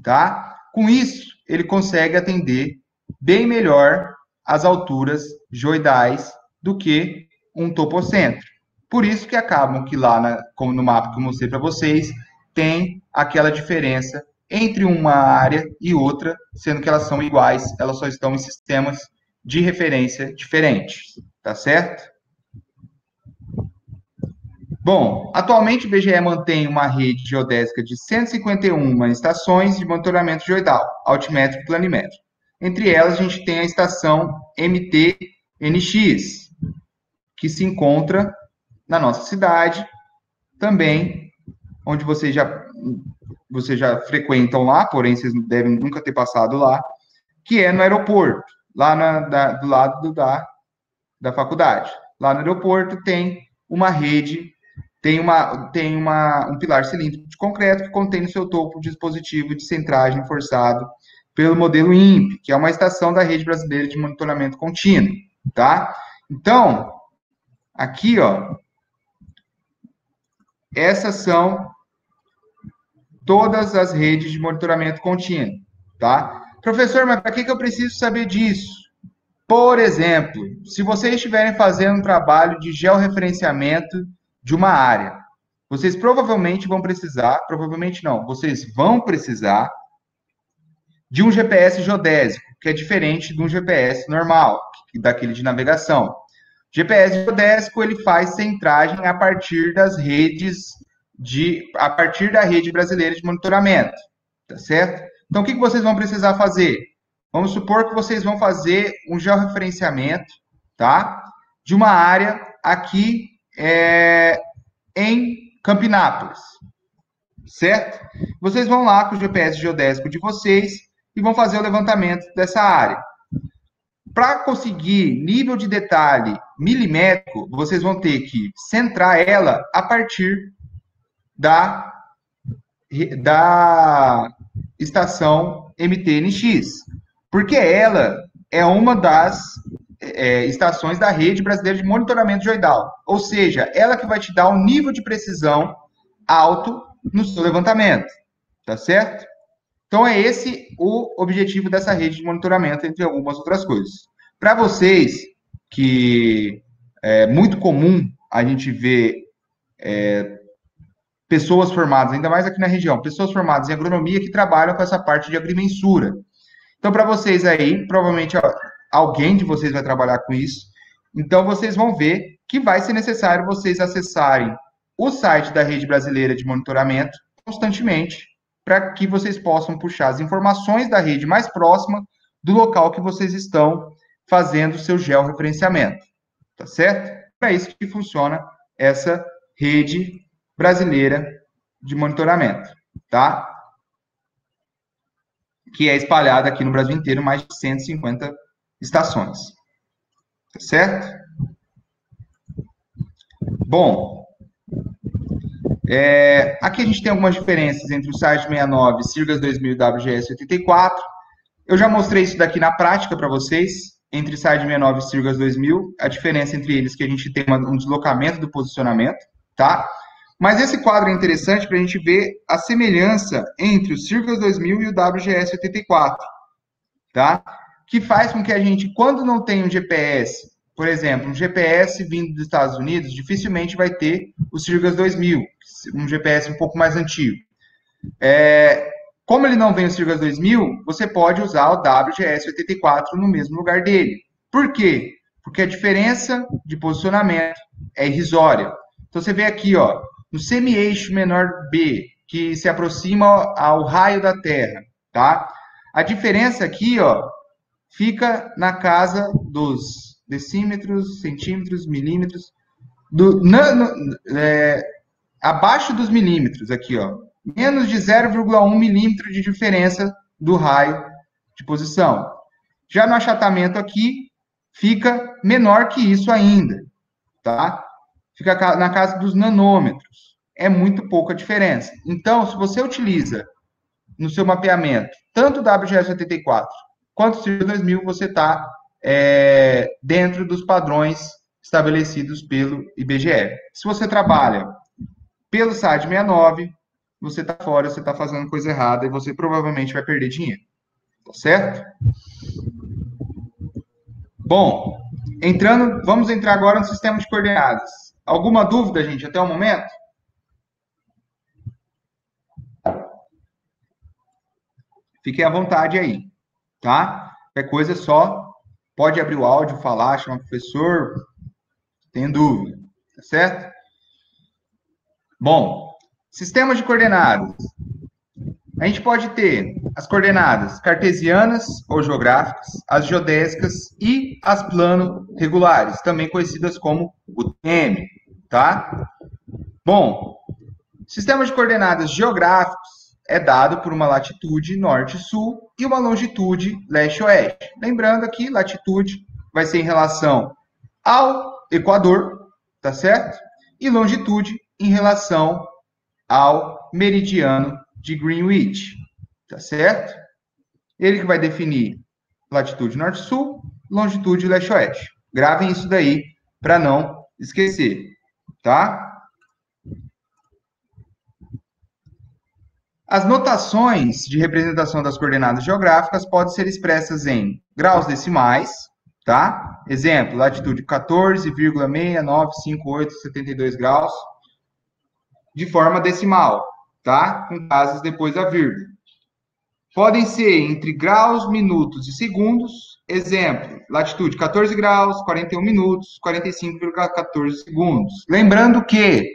tá? Com isso, ele consegue atender bem melhor as alturas geoidais do que um topocentro. Por isso que acabam que lá, como no mapa que eu mostrei para vocês, tem aquela diferença entre uma área e outra, sendo que elas são iguais, elas só estão em sistemas de referência diferentes, tá certo? Bom, atualmente o IBGE mantém uma rede geodésica de 151 estações de monitoramento geoidal, altimétrico e planimétrico. Entre elas, a gente tem a estação MT-NX, que se encontra na nossa cidade, também, onde vocês já frequentam lá, porém vocês devem nunca ter passado lá, que é no aeroporto, lá do lado da faculdade. Lá no aeroporto tem uma rede, tem um pilar cilíndrico de concreto que contém no seu topo o dispositivo de centragem forçado pelo modelo INPE, que é uma estação da Rede Brasileira de Monitoramento Contínuo, tá? Então, aqui, ó, essas são todas as redes de monitoramento contínuo, tá? Professor, mas para que eu preciso saber disso? Por exemplo, se vocês estiverem fazendo um trabalho de georreferenciamento de uma área, vocês provavelmente vão precisar, provavelmente não, vocês vão precisar de um GPS geodésico, que é diferente de um GPS normal, daquele de navegação. GPS geodésico, ele faz centragem a partir das redes a partir da Rede Brasileira de Monitoramento, tá certo? Então, o que vocês vão precisar fazer? Vamos supor que vocês vão fazer um georreferenciamento, tá? De uma área aqui em Campinápolis, certo? Vocês vão lá com o GPS geodésico de vocês e vão fazer o levantamento dessa área. Para conseguir nível de detalhe milimétrico, vocês vão ter que centrar ela a partir da estação MT-NX, porque ela é uma das estações da Rede Brasileira de Monitoramento Geoidal, ou seja, ela que vai te dar um nível de precisão alto no seu levantamento, tá certo? Então, é esse o objetivo dessa rede de monitoramento, entre algumas outras coisas. Para vocês, que é muito comum a gente ver pessoas formadas, ainda mais aqui na região, pessoas formadas em agronomia que trabalham com essa parte de agrimensura. Então, para vocês aí, provavelmente alguém de vocês vai trabalhar com isso. Então, vocês vão ver que vai ser necessário vocês acessarem o site da Rede Brasileira de Monitoramento constantemente, para que vocês possam puxar as informações da rede mais próxima do local que vocês estão fazendo o seu georreferenciamento, tá certo? Para isso que funciona essa Rede Brasileira de Monitoramento, tá? Que é espalhada aqui no Brasil inteiro, mais de 150 estações, tá certo? Bom, aqui a gente tem algumas diferenças entre o SARS 69, Sirgas 2000 e WGS 84. Eu já mostrei isso daqui na prática para vocês, entre SARS 69 e Sirgas 2000, a diferença entre eles é que a gente tem um deslocamento do posicionamento, tá? Mas esse quadro é interessante para a gente ver a semelhança entre o Sirgas 2000 e o WGS 84, tá? Que faz com que a gente, quando não tem um GPS, por exemplo, um GPS vindo dos Estados Unidos, dificilmente vai ter o Sirgas 2000, um GPS um pouco mais antigo. Como ele não vem o Sirgas 2000, você pode usar o WGS 84 no mesmo lugar dele. Por quê? Porque a diferença de posicionamento é irrisória. Então, você vê aqui, ó, no semi-eixo menor B, que se aproxima ao raio da Terra, tá? A diferença aqui, ó, fica na casa dos decímetros, centímetros, milímetros, abaixo dos milímetros aqui, ó. Menos de 0,1 milímetro de diferença do raio de posição. Já no achatamento aqui, fica menor que isso ainda, tá? Fica na casa dos nanômetros. É muito pouca diferença. Então, se você utiliza no seu mapeamento tanto o WGS 84 quanto o Sirgas 2000, você está dentro dos padrões estabelecidos pelo IBGE. Se você trabalha pelo SAD 69, você está fora, você está fazendo coisa errada e você provavelmente vai perder dinheiro. Tá certo? Bom, vamos entrar agora no sistema de coordenadas. Alguma dúvida, gente, até o momento? Fiquem à vontade aí, tá? Qualquer coisa só pode abrir o áudio, falar, chamar o professor, tem dúvida, tá certo? Bom, sistema de coordenadas. A gente pode ter as coordenadas cartesianas ou geográficas, as geodésicas e as plano regulares, também conhecidas como UTM, tá? Bom, sistema de coordenadas geográficos é dado por uma latitude norte-sul e uma longitude leste-oeste. Lembrando que latitude vai ser em relação ao Equador, tá certo? E longitude em relação ao meridiano de Greenwich, tá certo? Ele que vai definir latitude norte-sul, longitude leste-oeste. Gravem isso daí para não esquecer, tá? As notações de representação das coordenadas geográficas podem ser expressas em graus decimais, tá? Exemplo, latitude 14,695872 graus, de forma decimal, tá? Com casas depois da vírgula. Podem ser entre graus, minutos e segundos. Exemplo, latitude 14 graus, 41 minutos, 45,14 segundos. Lembrando que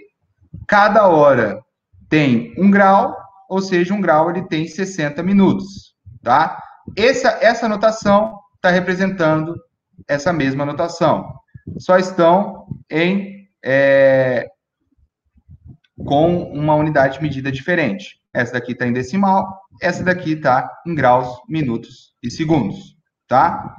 cada hora tem 1 grau, ou seja, 1 grau ele tem 60 minutos, tá? Essa notação está representando essa mesma notação. Só estão com uma unidade de medida diferente. Essa daqui está em decimal, essa daqui está em graus, minutos e segundos, tá?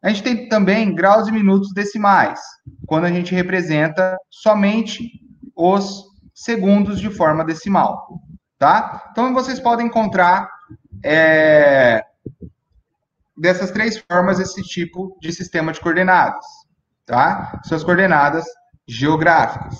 A gente tem também graus e minutos decimais, quando a gente representa somente os segundos de forma decimal, tá? Então, vocês podem encontrar dessas três formas esse tipo de sistema de coordenadas, tá? Suas coordenadas geográficas.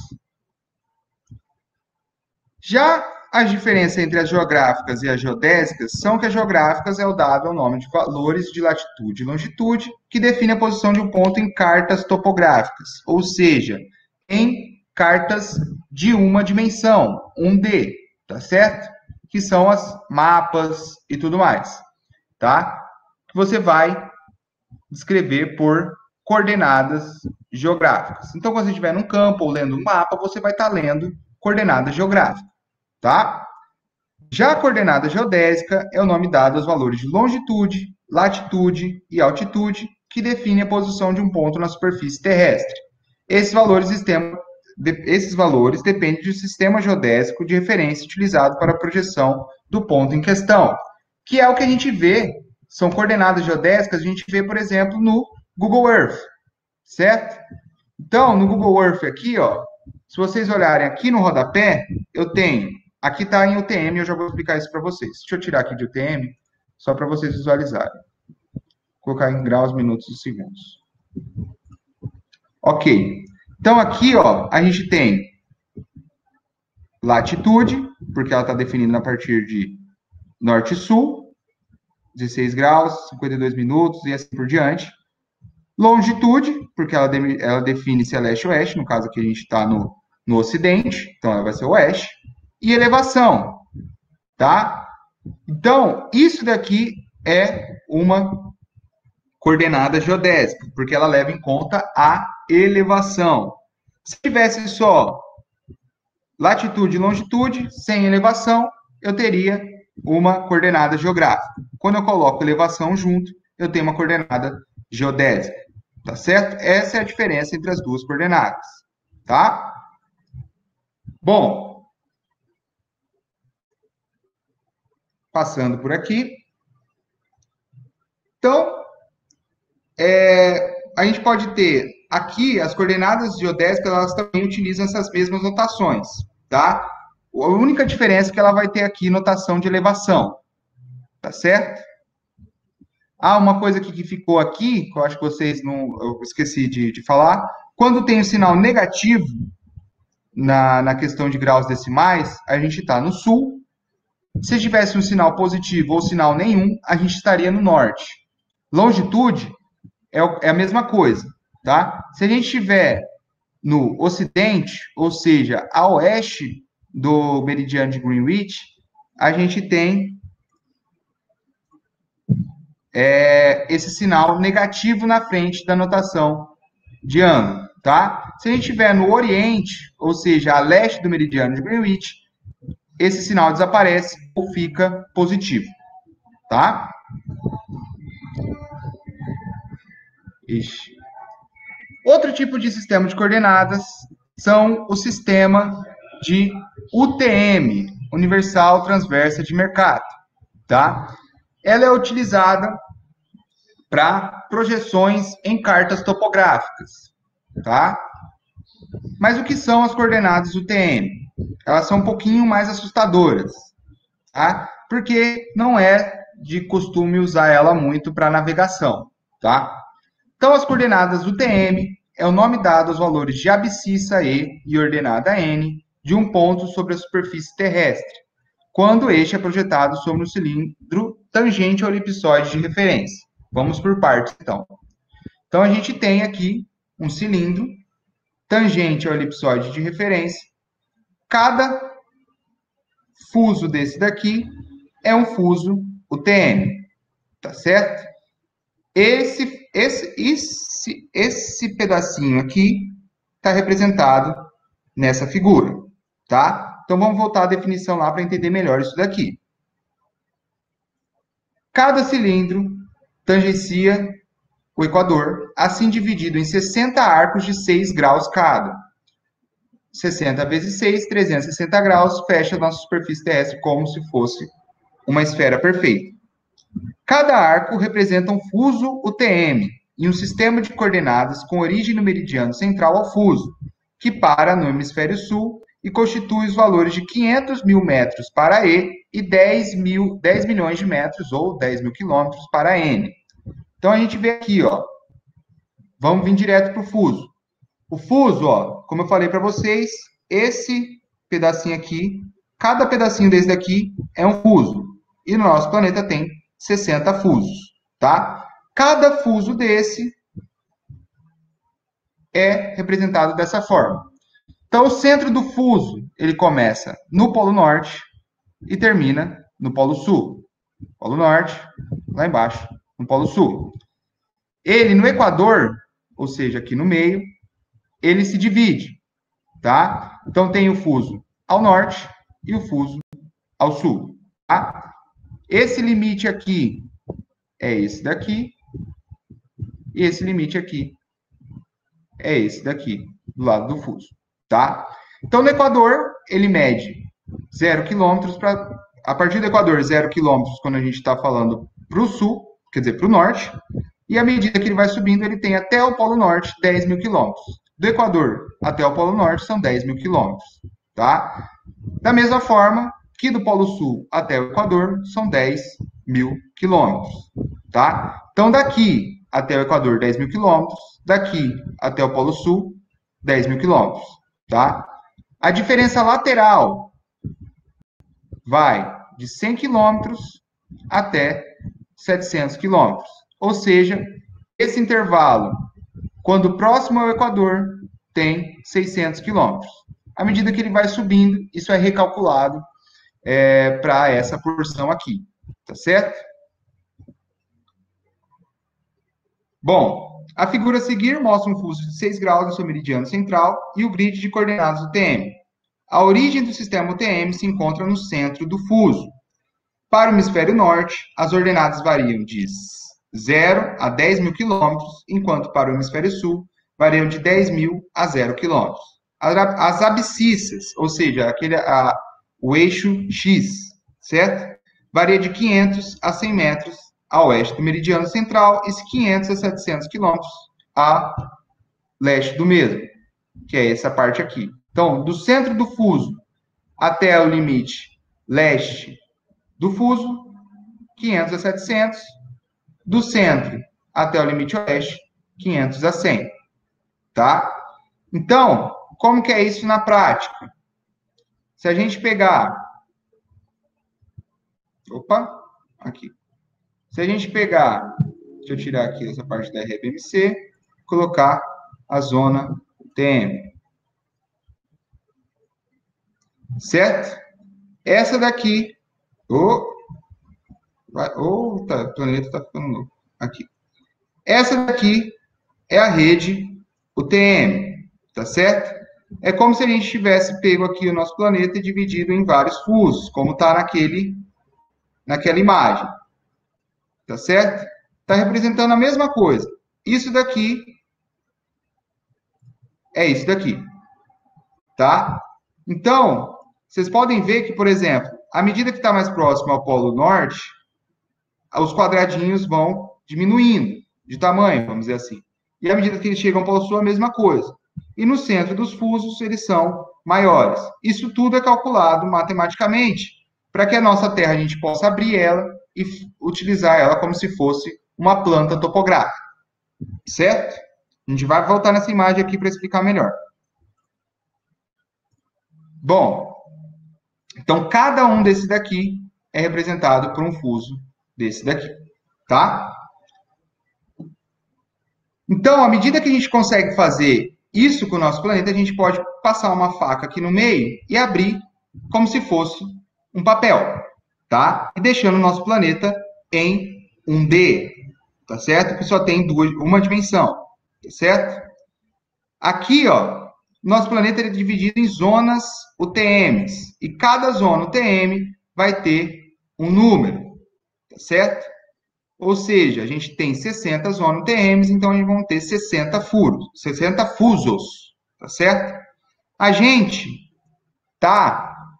Já a diferença entre as geográficas e as geodésicas são que as geográficas é o dado ao nome de valores de latitude e longitude, que define a posição de um ponto em cartas topográficas, ou seja, em cartas de uma dimensão, 1D, tá certo? Que são as mapas e tudo mais, tá? Você vai descrever por coordenadas geográficas. Então, quando você estiver num campo ou lendo um mapa, você vai estar lendo coordenada geográfica, tá? Já a coordenada geodésica é o nome dado aos valores de longitude, latitude e altitude, que define a posição de um ponto na superfície terrestre. Esses valores dependem do sistema geodésico de referência utilizado para a projeção do ponto em questão, que é o que a gente vê, são coordenadas geodésicas, a gente vê, por exemplo, no Google Earth, certo? Então, no Google Earth aqui, ó, se vocês olharem aqui no rodapé, eu tenho, aqui está em UTM, eu já vou explicar isso para vocês. Deixa eu tirar aqui de UTM, só para vocês visualizarem. Vou colocar em graus, minutos e segundos. Ok. Então, aqui, ó, a gente tem latitude, porque ela está definida a partir de norte e sul, 16 graus, 52 minutos e assim por diante. Longitude, porque ela define se é leste ou oeste, no caso aqui a gente está no ocidente, então ela vai ser oeste. E elevação, tá? Então, isso daqui é uma coordenada geodésica, porque ela leva em conta a elevação. Se tivesse só latitude e longitude, sem elevação, eu teria uma coordenada geográfica. Quando eu coloco elevação junto, eu tenho uma coordenada geodésica, tá certo? Essa é a diferença entre as duas coordenadas, tá? Bom, passando por aqui. Então, a gente pode ter aqui as coordenadas geodésicas, elas também utilizam essas mesmas notações, tá? A única diferença é que ela vai ter aqui notação de elevação, tá certo? Ah, uma coisa que ficou aqui, que eu acho que vocês não, eu esqueci de falar, quando tem o sinal negativo na questão de graus decimais, a gente está no sul. Se tivesse um sinal positivo ou sinal nenhum, a gente estaria no norte. Longitude é a mesma coisa, tá? Se a gente estiver no ocidente, ou seja, a oeste do meridiano de Greenwich, a gente tem esse sinal negativo na frente da notação de ângulo, tá? Se a gente estiver no oriente, ou seja, a leste do meridiano de Greenwich, esse sinal desaparece ou fica positivo, tá? Ixi. Outro tipo de sistema de coordenadas são o sistema de UTM, Universal Transversa de Mercator, tá? Ela é utilizada para projeções em cartas topográficas, tá? Mas o que são as coordenadas UTM? Elas são um pouquinho mais assustadoras, tá? Porque não é de costume usar ela muito para navegação, tá? Então, as coordenadas UTM é o nome dado aos valores de abscissa E e ordenada N de um ponto sobre a superfície terrestre, quando este é projetado sobre um cilindro tangente ao elipsoide de referência. Vamos por partes, então. Então, a gente tem aqui um cilindro tangente ao elipsoide de referência. Cada fuso desse daqui é um fuso UTM, tá certo? Esse pedacinho aqui está representado nessa figura, tá? Então, vamos voltar à definição lá para entender melhor isso daqui. Cada cilindro tangencia o equador, assim dividido em 60 arcos de 6 graus cada. 60 vezes 6, 360 graus, fecha a nossa superfície terrestre como se fosse uma esfera perfeita. Cada arco representa um fuso UTM e um sistema de coordenadas com origem no meridiano central ao fuso, que para no hemisfério sul e constitui os valores de 500 mil metros para E e 10 milhões de metros ou 10 mil quilômetros para N. Então, a gente vê aqui, ó, vamos vir direto para o fuso. O fuso, ó, como eu falei para vocês, esse pedacinho aqui, cada pedacinho desse daqui é um fuso. E no nosso planeta tem 60 fusos, tá? Cada fuso desse é representado dessa forma. Então, o centro do fuso, ele começa no Polo Norte e termina no Polo Sul. Polo Norte, lá embaixo, no Polo Sul. Ele, no Equador, ou seja, aqui no meio, ele se divide, tá? Então, tem o fuso ao norte e o fuso ao sul, tá? Esse limite aqui é esse daqui, e esse limite aqui é esse daqui, do lado do fuso, tá? Então, no Equador, ele mede 0 km, a partir do Equador, 0 km, quando a gente está falando para o sul, quer dizer, para o norte, e à medida que ele vai subindo, ele tem até o Polo Norte 10 mil quilômetros. Do Equador até o Polo Norte são 10 mil quilômetros, tá? Da mesma forma que do Polo Sul até o Equador são 10 mil quilômetros, tá? Então, daqui até o Equador, 10 mil quilômetros, daqui até o Polo Sul, 10 mil quilômetros, tá? A diferença lateral vai de 100 quilômetros até 700 quilômetros. Ou seja, esse intervalo, quando próximo ao Equador, tem 600 quilômetros. À medida que ele vai subindo, isso é recalculado para essa porção aqui, Tá certo? Bom, a figura a seguir mostra um fuso de 6 graus no seu meridiano central e o grid de coordenadas do TM. A origem do sistema UTM se encontra no centro do fuso. Para o hemisfério norte, as ordenadas variam de 0 a 10 mil quilômetros, enquanto para o hemisfério sul, variam de 10 mil a 0 quilômetros. As abscissas, ou seja, o eixo X, certo? Varia de 500 a 100 metros a oeste do meridiano central e 500 a 700 quilômetros a leste do mesmo, que é essa parte aqui. Então, do centro do fuso até o limite leste do fuso, 500 a 700. Do centro até o limite oeste, 500 a 100. Tá? Então, como que é isso na prática? Se a gente pegar... Opa, aqui. Se a gente pegar... Deixa eu tirar aqui essa parte da RBMC, colocar a zona TM. Certo? Essa daqui... O planeta está ficando louco. Aqui. Essa daqui é a rede UTM, tá certo? É como se a gente tivesse pego aqui o nosso planeta e dividido em vários fusos, como está naquela imagem. Tá certo? Está representando a mesma coisa. Isso daqui é isso daqui. Tá? Então, vocês podem ver que, por exemplo, à medida que está mais próximo ao Polo Norte, os quadradinhos vão diminuindo de tamanho, vamos dizer assim. E à medida que eles chegam ao Polo Sul, a mesma coisa. E no centro dos fusos, eles são maiores. Isso tudo é calculado matematicamente, para que a nossa Terra, a gente possa abrir ela e utilizar ela como se fosse uma planta topográfica. Certo? A gente vai voltar nessa imagem aqui para explicar melhor. Bom, então cada um desses daqui é representado por um fuso desse daqui, tá? Então, à medida que a gente consegue fazer isso com o nosso planeta, a gente pode passar uma faca aqui no meio e abrir como se fosse um papel, tá? E deixando o nosso planeta em 1D, tá certo? Que só tem uma dimensão, tá certo? Aqui, ó, nosso planeta é dividido em zonas UTMs, e cada zona UTM vai ter um número, tá certo? Ou seja, a gente tem 60 zonas UTMs, então a gente vai ter 60 fusos, tá certo? A gente tá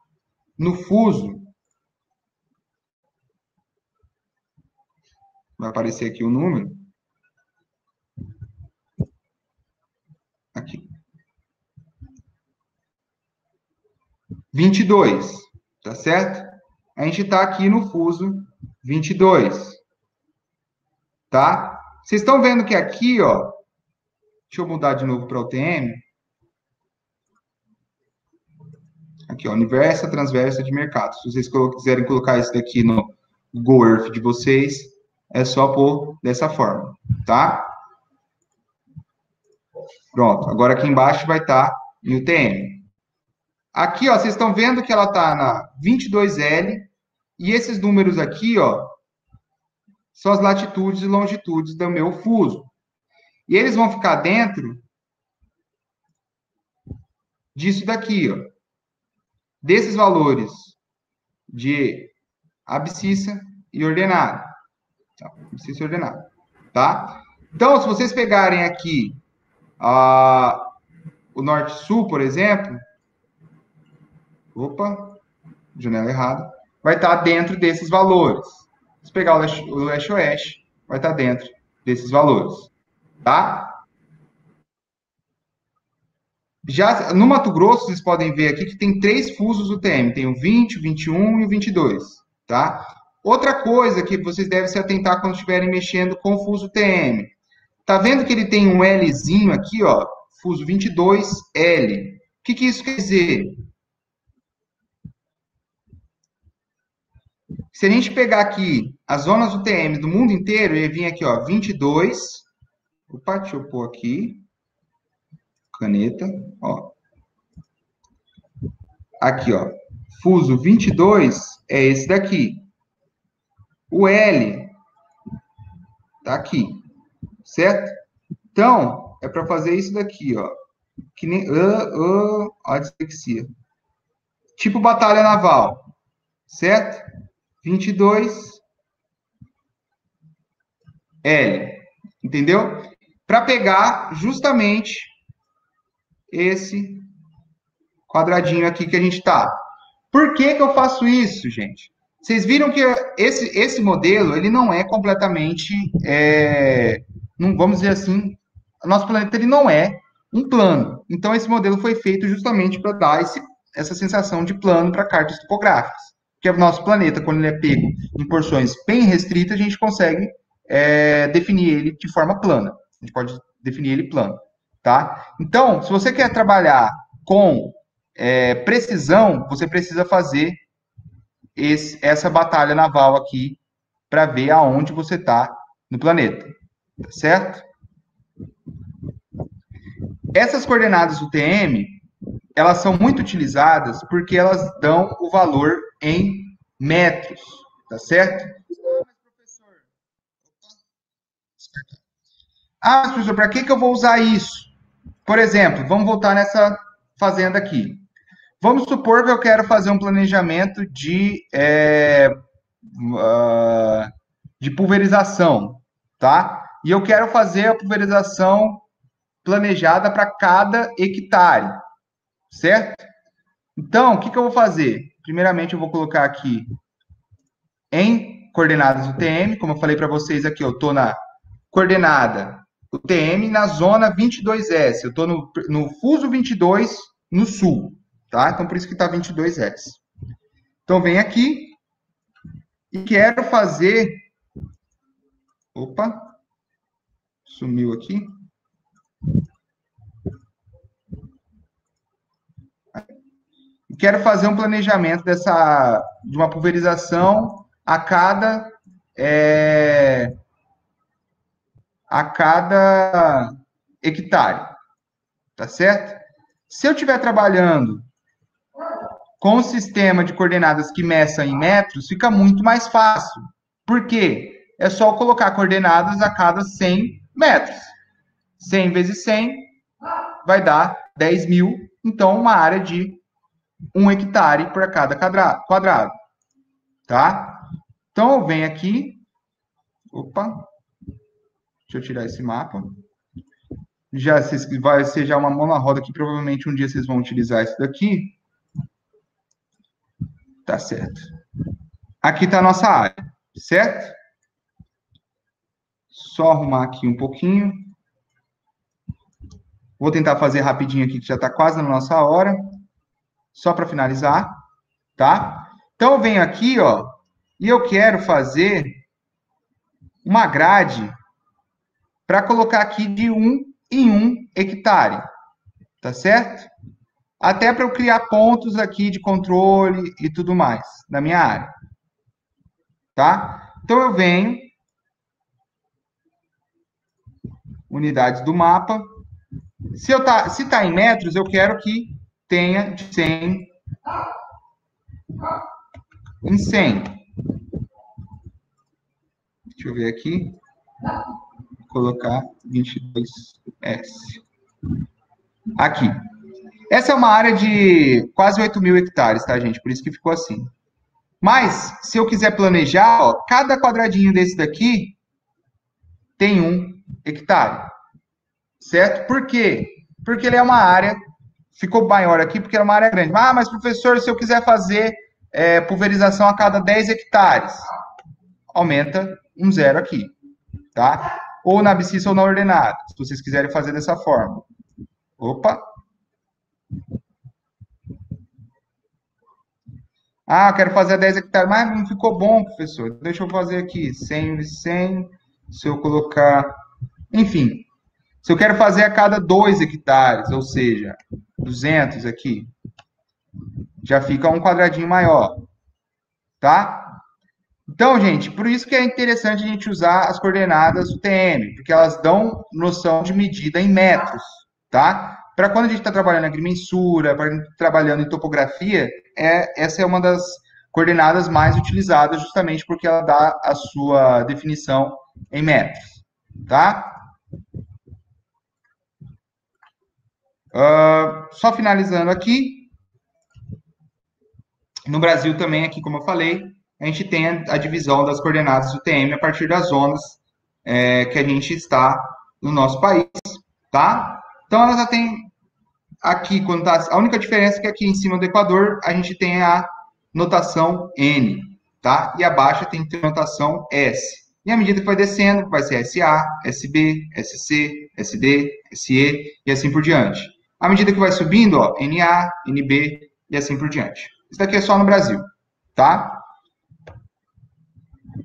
no fuso, vai aparecer aqui o número, aqui, 22, tá certo? A gente tá aqui no fuso 22. Tá? Vocês estão vendo que aqui, ó, deixa eu mudar de novo para o UTM. Aqui, ó, universo, transversa de mercado. Se vocês quiserem colocar isso daqui no Google Earth de vocês, é só pôr dessa forma, tá? Pronto. Agora aqui embaixo vai estar em UTM. Aqui, ó, vocês estão vendo que ela está na 22L, e esses números aqui, ó, são as latitudes e longitudes do meu fuso. E eles vão ficar dentro disso daqui, ó. Desses valores de abscissa e ordenado. Tá? Abscissa e ordenado. Tá? Então, se vocês pegarem aqui o norte-sul, por exemplo, opa, janela errada, vai estar dentro desses valores. Se pegar o leste-oeste, vai estar dentro desses valores. Tá? Já no Mato Grosso, vocês podem ver aqui que tem 3 fusos UTM. Tem o 20, o 21 e o 22. Tá? Outra coisa que vocês devem se atentar quando estiverem mexendo com o fuso UTM. Tá vendo que ele tem um Lzinho aqui, ó? Fuso 22L. O que isso quer dizer? Se a gente pegar aqui as zonas UTM do mundo inteiro, ele vir aqui, ó, 22. Opa, deixa eu pôr aqui. Caneta, ó. Aqui, ó. Fuso 22 é esse daqui. O L tá aqui, certo? Então, é para fazer isso daqui, ó. Que nem a dislexia. Tipo batalha naval, certo? 22 L, entendeu? Para pegar justamente esse quadradinho aqui que a gente tá. Por que que eu faço isso, gente? Vocês viram que esse modelo, ele não é completamente, não, vamos dizer assim, o nosso planeta ele não é um plano. Então, esse modelo foi feito justamente para dar essa sensação de plano para cartas topográficas. Porque o nosso planeta, quando ele é pego em porções bem restritas, a gente consegue definir ele de forma plana. A gente pode definir ele plano, tá? Então, se você quer trabalhar com precisão, você precisa fazer essa batalha naval aqui para ver aonde você está no planeta, tá certo? Essas coordenadas UTM, elas são muito utilizadas porque elas dão o valor em metros, tá certo? Ah, mas professor, para que eu vou usar isso? Por exemplo, vamos voltar nessa fazenda aqui. Vamos supor que eu quero fazer um planejamento de pulverização, tá? E eu quero fazer a pulverização planejada para cada hectare, certo? Então, o que eu vou fazer? Primeiramente, eu vou colocar aqui em coordenadas UTM, como eu falei para vocês aqui, eu estou na coordenada UTM na zona 22S, eu estou no fuso 22 no sul, tá? Então, por isso que está 22S. Então, vem aqui e quero fazer... Opa! Sumiu aqui. Quero fazer um planejamento de uma pulverização a cada hectare, tá certo? Se eu estiver trabalhando com um sistema de coordenadas que meça em metros, fica muito mais fácil. Por quê? É só colocar coordenadas a cada 100 metros. 100 vezes 100 vai dar 10 mil, então uma área de 1 hectare por cada quadrado, tá? Então, eu venho aqui, opa, deixa eu tirar esse mapa. Vai ser já uma mão na roda que provavelmente um dia vocês vão utilizar isso daqui. Tá certo. Aqui está a nossa área, certo? Só arrumar aqui um pouquinho. Vou tentar fazer rapidinho aqui, que já está quase na nossa hora. Só para finalizar, tá? Então, eu venho aqui, ó, e eu quero fazer uma grade para colocar aqui de 1 em 1 hectare, tá certo? Até para eu criar pontos aqui de controle e tudo mais na minha área, tá? Então, eu venho, unidades do mapa. Se tá em metros, eu quero que tenha de 100 em 100. Deixa eu ver aqui. Vou colocar 22S. Aqui. Essa é uma área de quase 8 mil hectares, tá, gente? Por isso que ficou assim. Mas, se eu quiser planejar, ó, cada quadradinho desse daqui tem 1 hectare. Certo? Por quê? Porque ele é uma área... Ficou maior aqui porque era uma área grande. Ah, mas professor, se eu quiser fazer pulverização a cada 10 hectares, aumenta um 0 aqui, tá? Ou na abscissa ou na ordenada, se vocês quiserem fazer dessa forma. Opa! Ah, eu quero fazer a 10 hectares, mas não ficou bom, professor. Deixa eu fazer aqui, 100 vezes 100, se eu colocar... Enfim, se eu quero fazer a cada 2 hectares, ou seja, 200 aqui, já fica um quadradinho maior, tá? Então, gente, por isso que é interessante a gente usar as coordenadas UTM, porque elas dão noção de medida em metros, tá? Para quando a gente está trabalhando em agrimensura, para trabalhando em topografia, essa é uma das coordenadas mais utilizadas, justamente porque ela dá a sua definição em metros, tá? Só finalizando aqui, no Brasil também, aqui como eu falei, a gente tem a divisão das coordenadas do TM a partir das zonas que a gente está no nosso país, tá? Então, ela já tem aqui, quando tá, a única diferença é que aqui em cima do Equador, a gente tem a notação N, tá? E abaixo tem que ter notação S. E à medida que vai descendo, vai ser SA, SB, SC, SD, SE e assim por diante. À medida que vai subindo, ó, NA, NB e assim por diante. Isso daqui é só no Brasil, tá?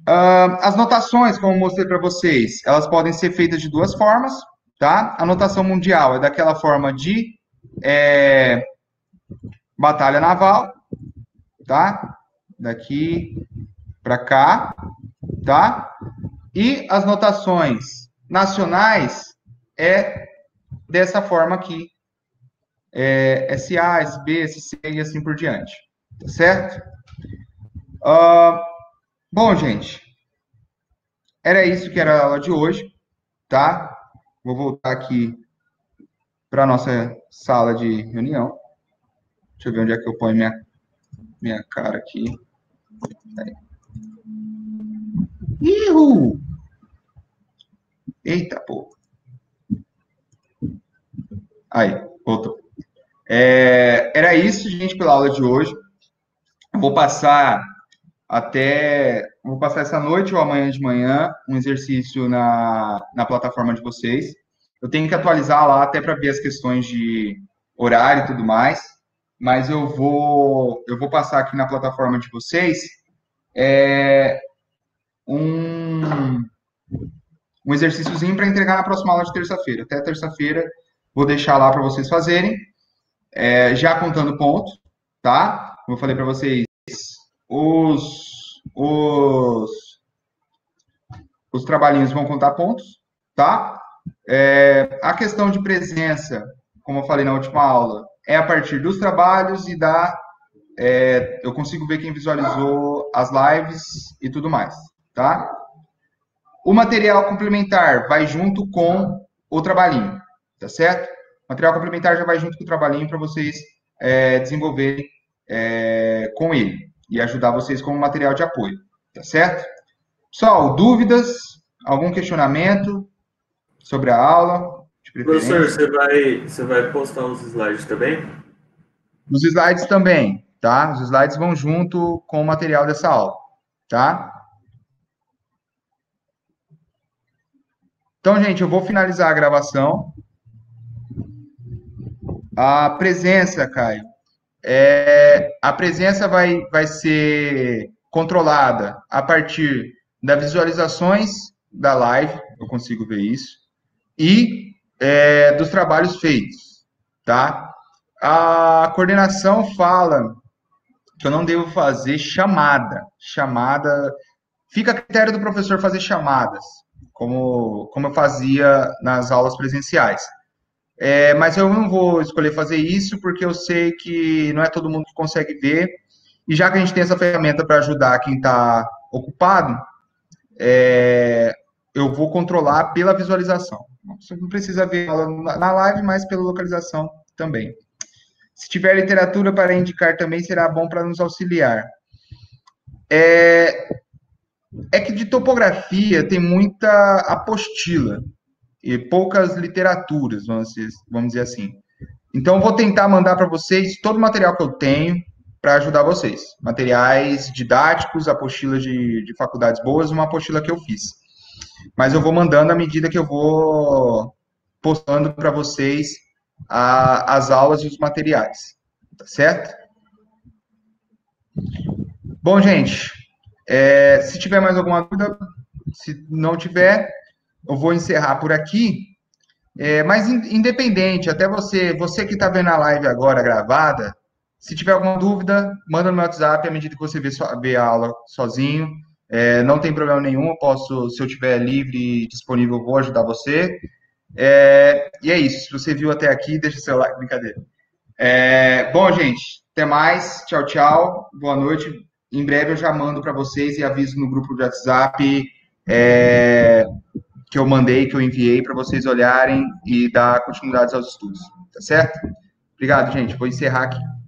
As notações, como eu mostrei para vocês, elas podem ser feitas de duas formas, tá? A notação mundial é daquela forma de batalha naval, tá? Daqui para cá, tá? E as notações nacionais é dessa forma aqui, SA, SB, SC e assim por diante, tá certo? Bom, gente, era isso que era a aula de hoje, tá? Vou voltar aqui para a nossa sala de reunião. Deixa eu ver onde é que eu ponho minha cara aqui. Aí. Ihu! Eita, pô. Aí, voltou. Era isso, gente, pela aula de hoje. Eu vou passar essa noite ou amanhã de manhã um exercício na plataforma de vocês. Eu tenho que atualizar lá até para ver as questões de horário e tudo mais, mas eu vou passar aqui na plataforma de vocês um exercíciozinho para entregar na próxima aula de terça-feira. Até terça-feira vou deixar lá para vocês fazerem, já contando pontos, tá? Como eu falei para vocês, os trabalhinhos vão contar pontos, tá? A questão de presença, como eu falei na última aula, é a partir dos trabalhos e eu consigo ver quem visualizou as lives e tudo mais, tá? O material complementar vai junto com o trabalhinho, tá certo? O material complementar já vai junto com o trabalhinho para vocês desenvolverem com ele e ajudar vocês como material de apoio, tá certo? Pessoal, dúvidas? Algum questionamento sobre a aula? Professor, você vai postar os slides também? Os slides também, tá? Os slides vão junto com o material dessa aula, tá? Então, gente, eu vou finalizar a gravação. A presença, Caio, a presença vai ser controlada a partir das visualizações da live, eu consigo ver isso, e dos trabalhos feitos, tá? A coordenação fala que eu não devo fazer chamada. Fica a critério do professor fazer chamadas, como eu fazia nas aulas presenciais. Mas eu não vou escolher fazer isso porque eu sei que não é todo mundo que consegue ver. E já que a gente tem essa ferramenta para ajudar quem está ocupado, eu vou controlar pela visualização. Você não precisa ver na live, mas pela localização também. Se tiver literatura para indicar também, será bom para nos auxiliar. Que de topografia tem muita apostila e poucas literaturas, vamos dizer assim. Então, eu vou tentar mandar para vocês todo o material que eu tenho para ajudar vocês. Materiais didáticos, apostilas de faculdades boas, uma apostila que eu fiz. Mas eu vou mandando à medida que eu vou postando para vocês as aulas e os materiais. Tá certo? Bom, gente, se tiver mais alguma dúvida, se não tiver, eu vou encerrar por aqui. Mas independente, até você que está vendo a live agora gravada, se tiver alguma dúvida, manda no meu WhatsApp à medida que você vê a aula sozinho. Não tem problema nenhum, se eu estiver livre e disponível, eu vou ajudar você. E é isso. Se você viu até aqui, deixa seu like, brincadeira. Bom, gente, até mais. Tchau, tchau. Boa noite. em breve eu já mando para vocês e aviso no grupo de WhatsApp que eu mandei, que eu enviei para vocês olharem e dar continuidade aos estudos. Tá certo? Obrigado, gente. Vou encerrar aqui.